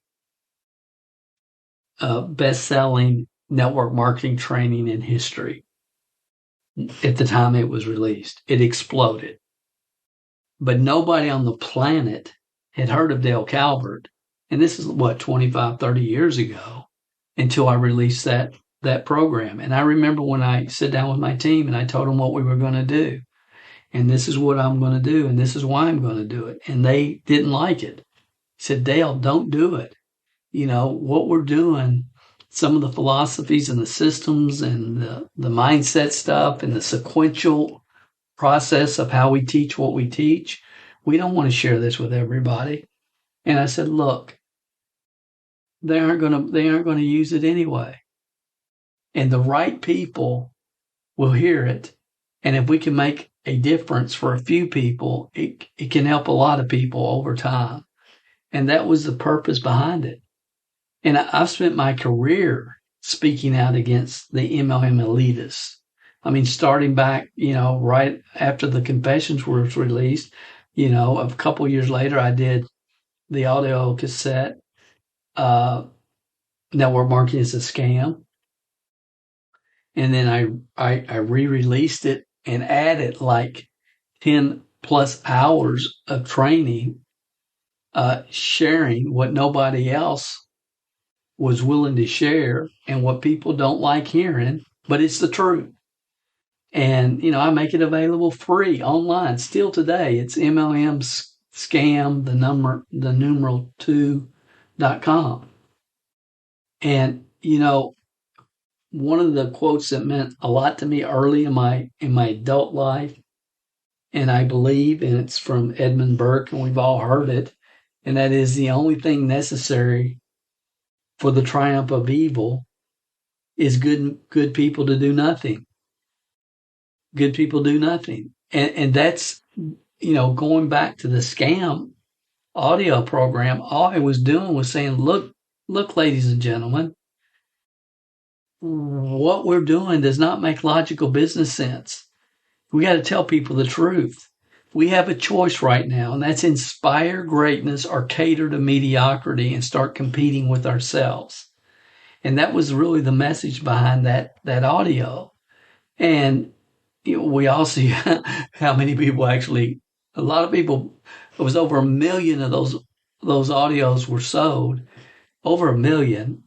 best-selling network marketing training in history. At the time it was released, it exploded. But nobody on the planet had heard of Dale Calvert. And this is 25, 30 years ago until I released that program. And I remember when I sat down with my team and I told them what we were going to do. And this is what I'm going to do. And this is why I'm going to do it. And they didn't like it. Said, Dale, don't do it. What we're doing, some of the philosophies and the systems and the mindset stuff and the sequential process of how we teach what we teach, we don't want to share this with everybody. And I said, look, they aren't going to use it anyway. And the right people will hear it. And if we can make a difference for a few people, it can help a lot of people over time. And that was the purpose behind it. And I've spent my career speaking out against the MLM elitists. Starting back, right after the Confessions were released, a couple of years later, I did the audio cassette, Network Marketing is a Scam. And then I re-released it and added like 10 plus hours of training, sharing what nobody else was willing to share and what people don't like hearing, but it's the truth. And, I make it available free online still today. It's MLM Scam, the numeral 2.com. And, one of the quotes that meant a lot to me early in my adult life, and I believe, and it's from Edmund Burke, and we've all heard it, and that is the only thing necessary for the triumph of evil is good people to do nothing. Good people do nothing. And that's, going back to the scam audio program, all I was doing was saying, look, ladies and gentlemen, what we're doing does not make logical business sense. We got to tell people the truth. We have a choice right now, and that's inspire greatness or cater to mediocrity and start competing with ourselves. And that was really the message behind that audio. And we all see how many people a lot of people, it was over 1 million of those audios were sold, over 1 million,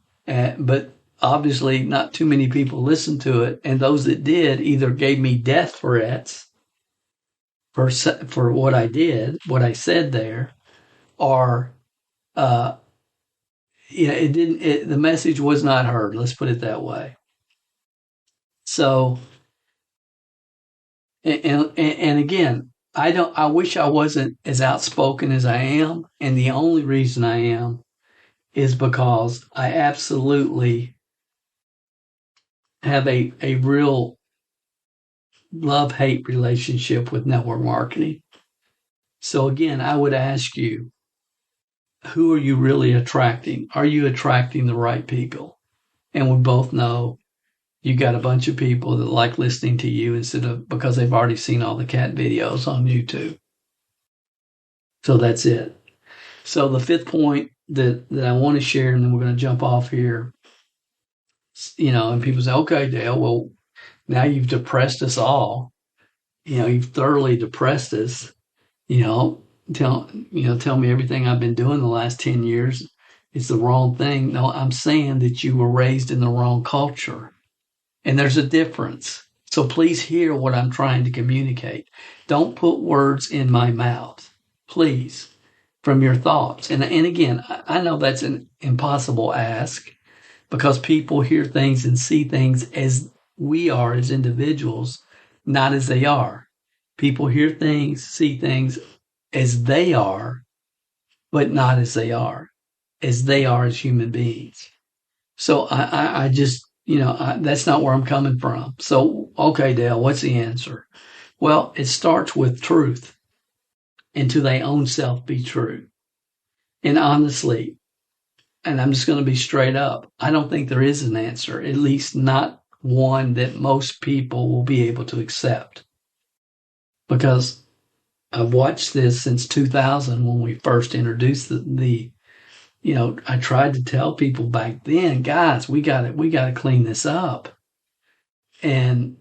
but obviously not too many people listened to it. And those that did either gave me death threats for what I did, what I said there, or, the message was not heard. Let's put it that way. So, and again, I wish I wasn't as outspoken as I am. And the only reason I am is because I absolutely have a real love-hate relationship with network marketing. So again, I would ask you, who are you really attracting? Are you attracting the right people? And we both know you got a bunch of people that like listening to you because they've already seen all the cat videos on YouTube. So that's it. So the fifth point that I want to share, and then we're going to jump off here, and people say, okay, Dale, well, now you've depressed us all. You've thoroughly depressed us. Tell me everything I've been doing the last 10 years. It's the wrong thing. No, I'm saying that you were raised in the wrong culture. And there's a difference. So please hear what I'm trying to communicate. Don't put words in my mouth, please, from your thoughts. And again, I know that's an impossible ask because people hear things and see things as we are as individuals, not as they are. People hear things, see things as they are, but not as they are as human beings. So I just, that's not where I'm coming from. So, okay, Dale, what's the answer? Well, it starts with truth. And to thy own self be true. And honestly, and I'm just going to be straight up, I don't think there is an answer, at least not one that most people will be able to accept. Because I've watched this since 2000 when we first introduced I tried to tell people back then, guys, we got to clean this up. And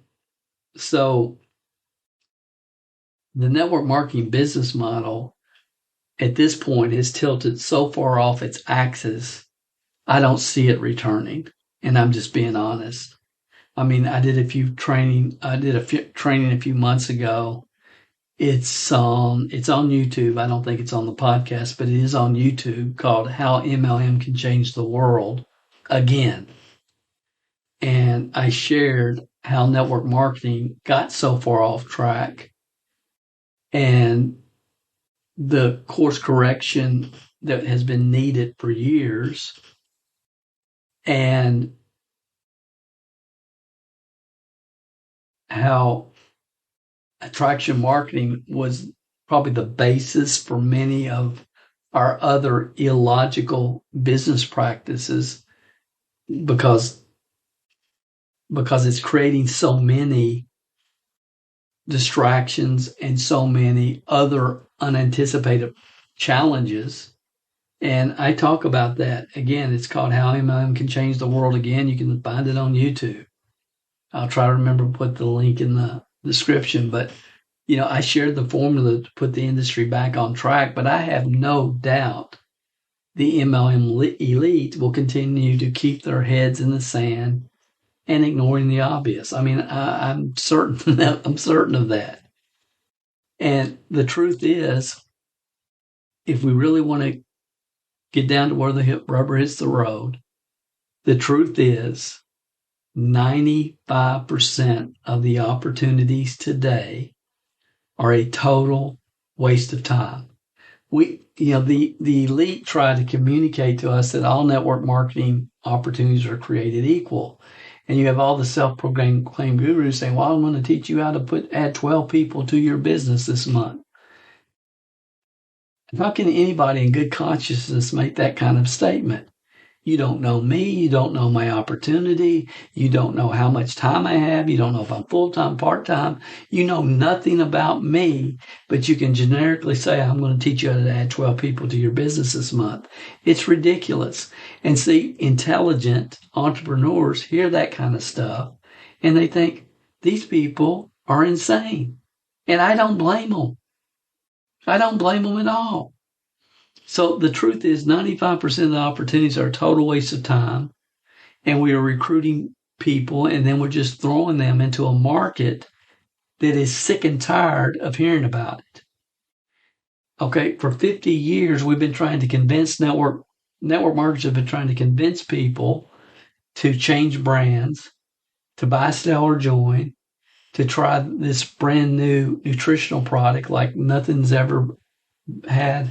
so the network marketing business model at this point is tilted so far off its axis, I don't see it returning. And I'm just being honest. I mean, I did a training a few months ago. It's on YouTube. I don't think it's on the podcast, but it is on YouTube, called How MLM Can Change the World Again. And I shared how network marketing got so far off track and the course correction that has been needed for years, and how attraction marketing was probably the basis for many of our other illogical business practices because it's creating so many distractions and so many other unanticipated challenges. And I talk about that. Again, it's called How MLM Can Change the World Again. You can find it on YouTube. I'll try to remember to put the link in the description. But, I shared the formula to put the industry back on track. But I have no doubt the MLM elite will continue to keep their heads in the sand and ignoring the obvious. I mean, I'm certain of that. And the truth is, if we really want to get down to where the rubber hits the road, the truth is 95% of the opportunities today are a total waste of time. The elite try to communicate to us that all network marketing opportunities are created equal. And you have all the self-proclaimed gurus saying, well, I'm going to teach you how to add 12 people to your business this month. How can anybody in good consciousness make that kind of statement? You don't know me. You don't know my opportunity. You don't know how much time I have. You don't know if I'm full-time, part-time. You know nothing about me, but you can generically say, I'm going to teach you how to add 12 people to your business this month. It's ridiculous. And see, intelligent entrepreneurs hear that kind of stuff and they think these people are insane. And I don't blame them. I don't blame them at all. So the truth is 95% of the opportunities are a total waste of time, and we are recruiting people and then we're just throwing them into a market that is sick and tired of hearing about it. Okay, for 50 years we've been trying to convince network marketers have been trying to convince people to change brands, to buy, sell, or join, to try this brand new nutritional product like nothing's ever had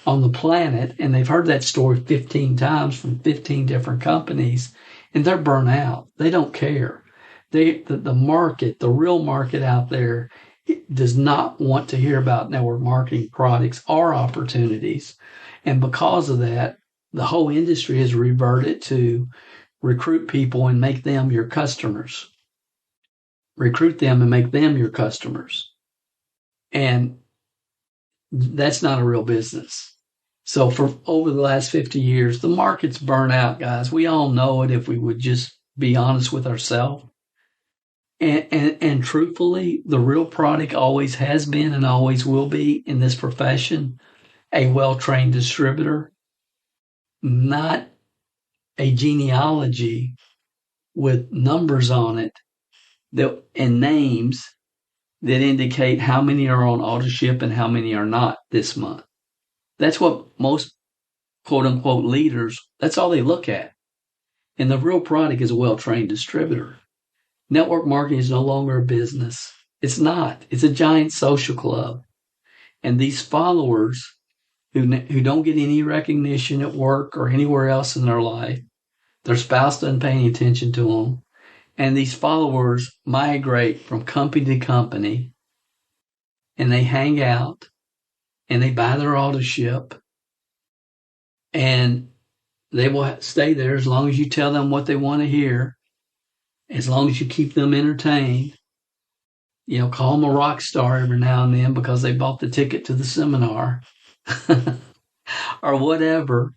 on the planet, and they've heard that story 15 times from 15 different companies, and they're burnt out. They don't care. The market, the real market out there, does not want to hear about network marketing products or opportunities. And because of that, the whole industry has reverted to recruit people and make them your customers. Recruit them and make them your customers. And that's not a real business. So for over the last 50 years, the market's burnt out, guys. We all know it if we would just be honest with ourselves. And truthfully, the real product always has been and always will be in this profession a well-trained distributor, not a genealogy with numbers on it and names that indicate how many are on auto ship and how many are not this month. That's what most quote unquote leaders, that's all they look at. And the real product is a well-trained distributor. Network marketing is no longer a business. It's not. It's a giant social club. And these followers who don't get any recognition at work or anywhere else in their life, their spouse doesn't pay any attention to them. And these followers migrate from company to company and they hang out and they buy their auto ship and they will stay there as long as you tell them what they want to hear, as long as you keep them entertained. You know, call them a rock star every now and then because they bought the ticket to the seminar or whatever.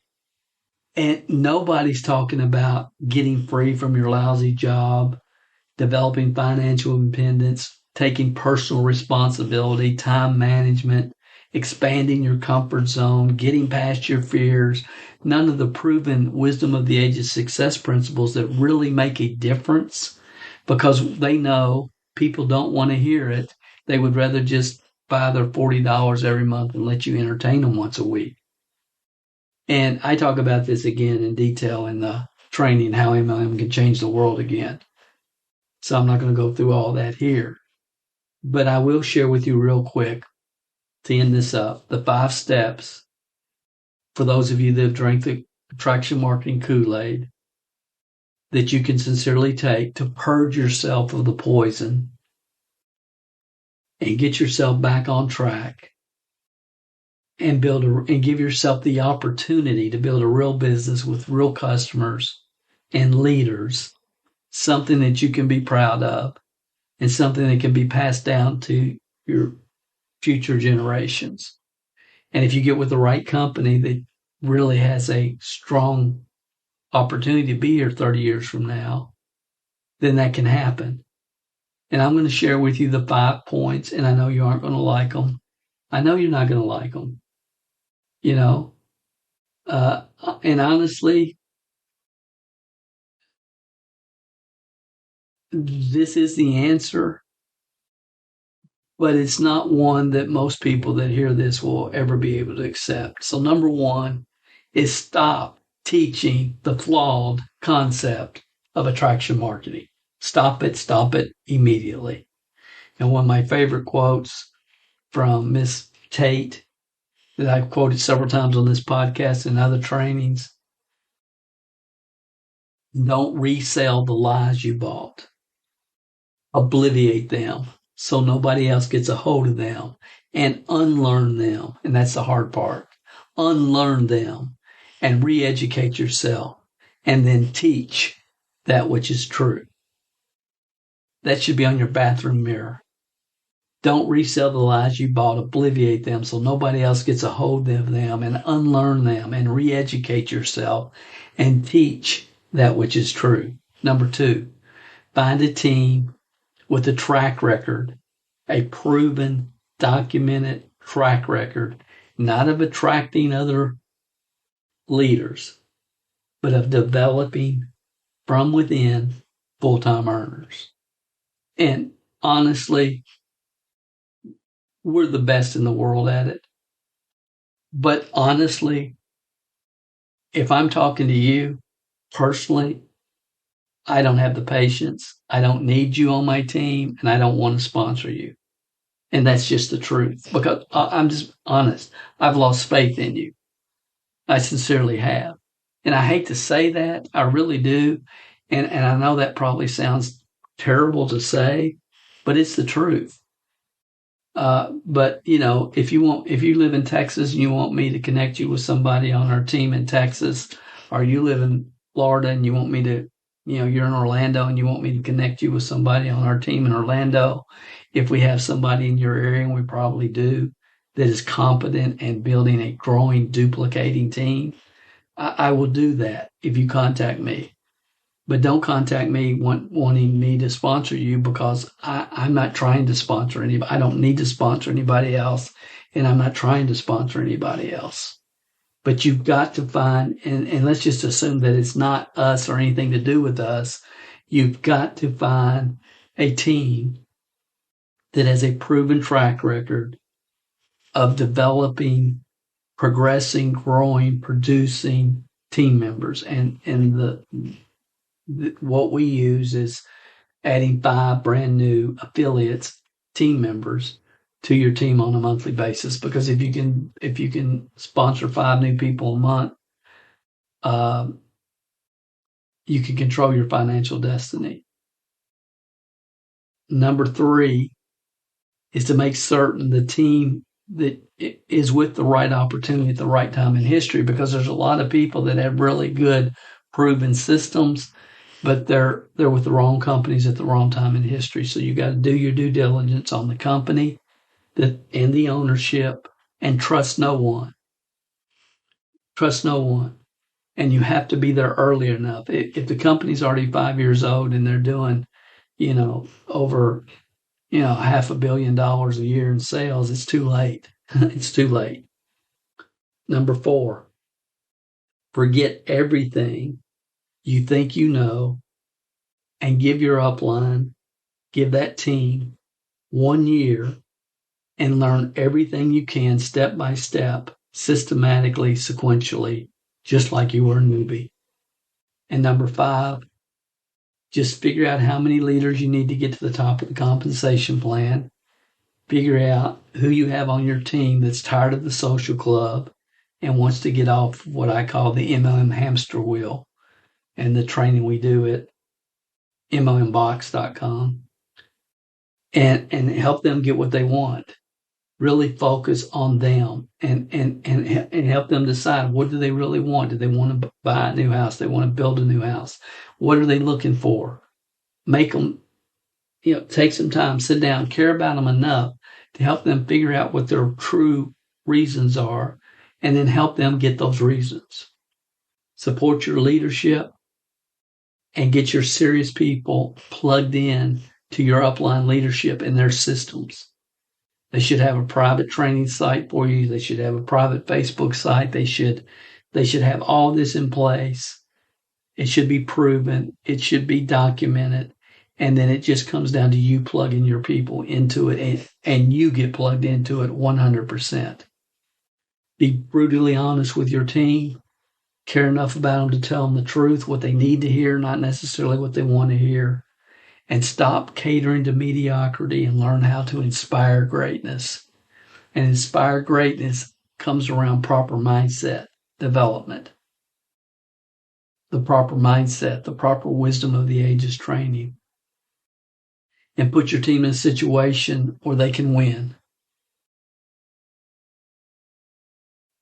And nobody's talking about getting free from your lousy job, developing financial independence, taking personal responsibility, time management, expanding your comfort zone, getting past your fears. None of the proven wisdom of the ages success principles that really make a difference, because they know people don't want to hear it. They would rather just buy their $40 every month and let you entertain them once a week. And I talk about this again in detail in the training, how MLM can change the world again. So I'm not going to go through all that here. But I will share with you real quick to end this up, the 5 steps for those of you that have drank the attraction marketing Kool-Aid that you can sincerely take to purge yourself of the poison and get yourself back on track and and give yourself the opportunity to build a real business with real customers and leaders, something that you can be proud of and something that can be passed down to your future generations. And if you get with the right company that really has a strong opportunity to be here 30 years from now, then that can happen. And I'm going to share with you the 5 points, and I know you aren't going to like them. I know you're not going to like them. You know, and honestly, this is the answer, but it's not one that most people that hear this will ever be able to accept. So number 1 is stop teaching the flawed concept of attraction marketing. Stop it immediately. And one of my favorite quotes from Miss Tate that I've quoted several times on this podcast and other trainings Don't resell the lies you bought. Obliviate them so nobody else gets a hold of them, and unlearn them. And that's the hard part. Unlearn them and re-educate yourself, and then teach that which is true. That should be on your bathroom mirror. Don't resell the lies you bought. Obliviate them so nobody else gets a hold of them, and unlearn them and re-educate yourself and teach that which is true. Number 2, find a team with a track record, a proven, documented track record, not of attracting other leaders, but of developing from within full-time earners. And honestly, we're the best in the world at it. But honestly, if I'm talking to you personally, I don't have the patience. I don't need you on my team, and I don't want to sponsor you. And that's just the truth, because I'm just honest. I've lost faith in you. I sincerely have. And I hate to say that. I really do. And I know that probably sounds terrible to say, but it's the truth. But if you live in Texas and you want me to connect you with somebody on our team in Texas, or you live in Florida and you want me to, you're in Orlando and you want me to connect you with somebody on our team in Orlando, if we have somebody in your area, and we probably do, that is competent and building a growing, duplicating team, I will do that if you contact me. But don't contact me wanting me to sponsor you, because I'm not trying to sponsor anybody. I don't need to sponsor anybody else, and I'm not trying to sponsor anybody else. But you've got to find, and let's just assume that it's not us or anything to do with us. You've got to find a team that has a proven track record of developing, progressing, growing, producing team members. And what we use is adding 5 brand new affiliates, team members, to your team on a monthly basis. Because if you can sponsor 5 new people a month, you can control your financial destiny. Number 3 is to make certain the team that is with the right opportunity at the right time in history, because there's a lot of people that have really good proven systems, but they're with the wrong companies at the wrong time in history. So you got to do your due diligence on the company and the ownership, and trust no one. Trust no one. And you have to be there early enough. If the company's already 5 years old and they're doing, over, $500 million a year in sales, it's too late. It's too late. Number 4, forget everything you think you know, and give your upline, give that team 1 year, and learn everything you can step by step, systematically, sequentially, just like you were a newbie. And number 5, just figure out how many leaders you need to get to the top of the compensation plan. Figure out who you have on your team that's tired of the social club and wants to get off what I call the MLM hamster wheel, and the training we do at MLMbox.com, and help them get what they want. Really focus on them and help them decide, what do they really want? Do they want to buy a new house? Do they want to build a new house? What are they looking for? Make them, take some time, sit down, care about them enough to help them figure out what their true reasons are, and then help them get those reasons. Support your leadership and get your serious people plugged in to your upline leadership and their systems. They should have a private training site for you. They should have a private Facebook site. They should have all this in place. It should be proven. It should be documented. And then it just comes down to you plugging your people into it, and you get plugged into it 100%. Be brutally honest with your team. Care enough about them to tell them the truth, what they need to hear, not necessarily what they want to hear. And stop catering to mediocrity and learn how to inspire greatness. And inspire greatness comes around proper mindset development. the proper mindset, the proper wisdom of the ages training, and put your team in a situation where they can win.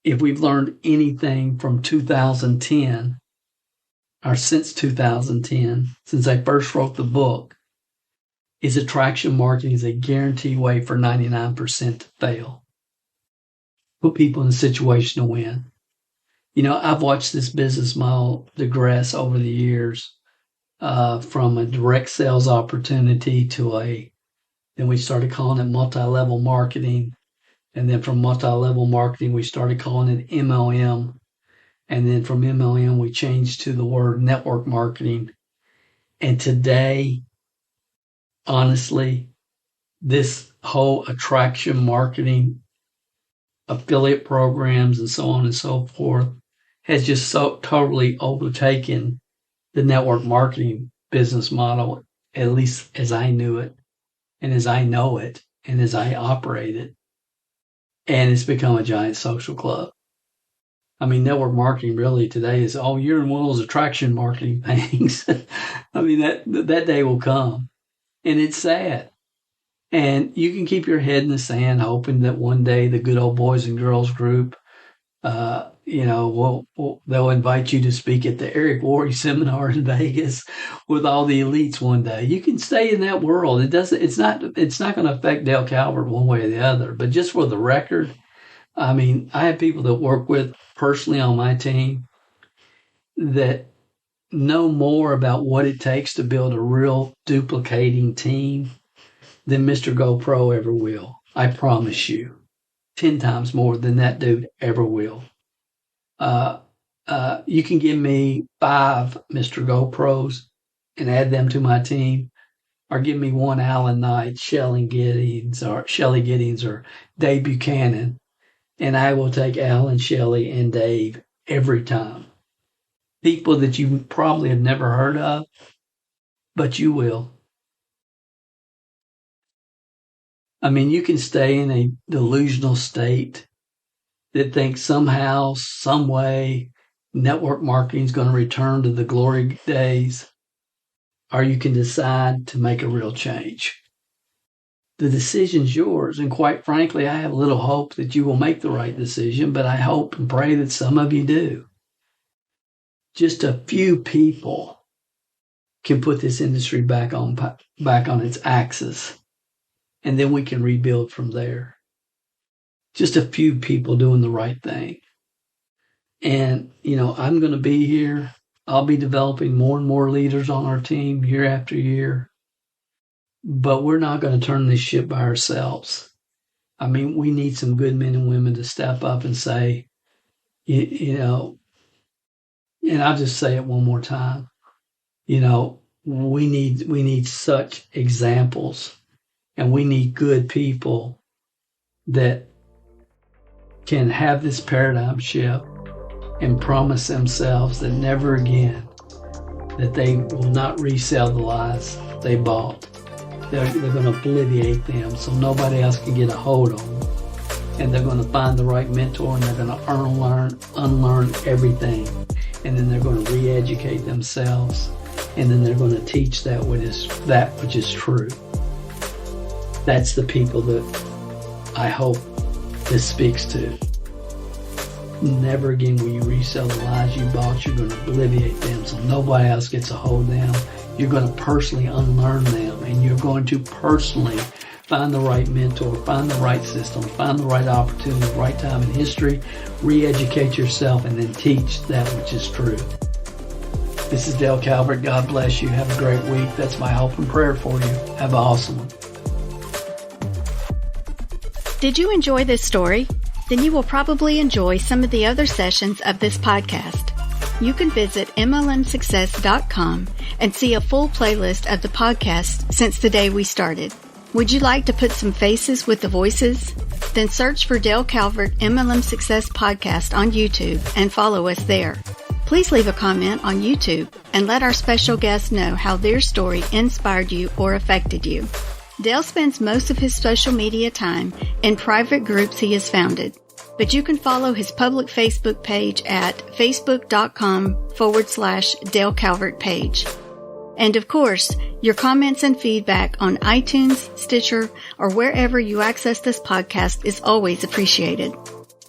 If we've learned anything from 2010, or since 2010, since I first wrote the book, is attraction marketing is a guaranteed way for 99% to fail. Put people in a situation to win. I've watched this business model digress over the years, from a direct sales opportunity to then we started calling it multi-level marketing. And then from multi-level marketing, we started calling it MLM. And then from MLM, we changed to the word network marketing. And today, honestly, this whole attraction marketing, affiliate programs, and so on and so forth has just so totally overtaken the network marketing business model, at least as I knew it, and as I know it, and as I operate it. And it's become a giant social club. I mean, network marketing really today is, you're in one of those attraction marketing things. I mean, that day will come. And it's sad. And you can keep your head in the sand hoping that one day the good old boys and girls group, they'll invite you to speak at the Eric Worre seminar in Vegas with all the elites one day. You can stay in that world. It's not going to affect Dale Calvert one way or the other. But just for the record, I mean, I have people that work with personally on my team that know more about what it takes to build a real duplicating team than Mr. GoPro ever will. I promise you. 10 times more than that dude ever will. You can give me 5 Mr. GoPros and add them to my team, or give me one Alan Knight, Shelly Giddings, or Dave Buchanan, and I will take Alan, Shelly, and Dave every time. People that you probably have never heard of, but you will. I mean, you can stay in a delusional state that thinks somehow, some way, network marketing is going to return to the glory days, or you can decide to make a real change. The decision's yours, and quite frankly, I have little hope that you will make the right decision, but I hope and pray that some of you do. Just a few people can put this industry back on its axis, and then we can rebuild from there. Just a few people doing the right thing. And, I'm going to be here. I'll be developing more and more leaders on our team year after year. But we're not going to turn this ship by ourselves. I mean, we need some good men and women to step up and say, and I'll just say it one more time. We need such examples, and we need good people that can have this paradigm shift and promise themselves that never again that they will not resell the lies they bought. They're going to obliviate them so nobody else can get a hold on them. And they're going to find the right mentor, and they're going to unlearn everything. And then they're going to re-educate themselves. And then they're going to teach that which is true. That's the people that I hope this speaks to. Never again will you resell the lies you bought. You're going to obliviate them so nobody else gets a hold of them. You're going to personally unlearn them, and you're going to personally find the right mentor, find the right system, find the right opportunity, the right time in history, re-educate yourself, and then teach that which is true. This is Dale Calvert. God bless you. Have a great week. That's my hope and prayer for you. Have an awesome one. Did you enjoy this story? Then you will probably enjoy some of the other sessions of this podcast. You can visit MLMsuccess.com and see a full playlist of the podcast since the day we started. Would you like to put some faces with the voices? Then search for Dale Calvert MLM Success Podcast on YouTube and follow us there. Please leave a comment on YouTube and let our special guests know how their story inspired you or affected you. Dale spends most of his social media time in private groups he has founded. but you can follow his public Facebook page at facebook.com/Dale Calvert page. And of course, your comments and feedback on iTunes, Stitcher, or wherever you access this podcast is always appreciated.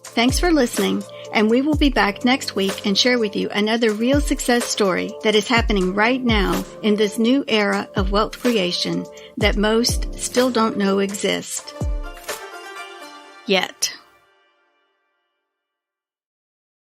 Thanks for listening, and we will be back next week and share with you another real success story that is happening right now in this new era of wealth creation that most still don't know exist. Yet.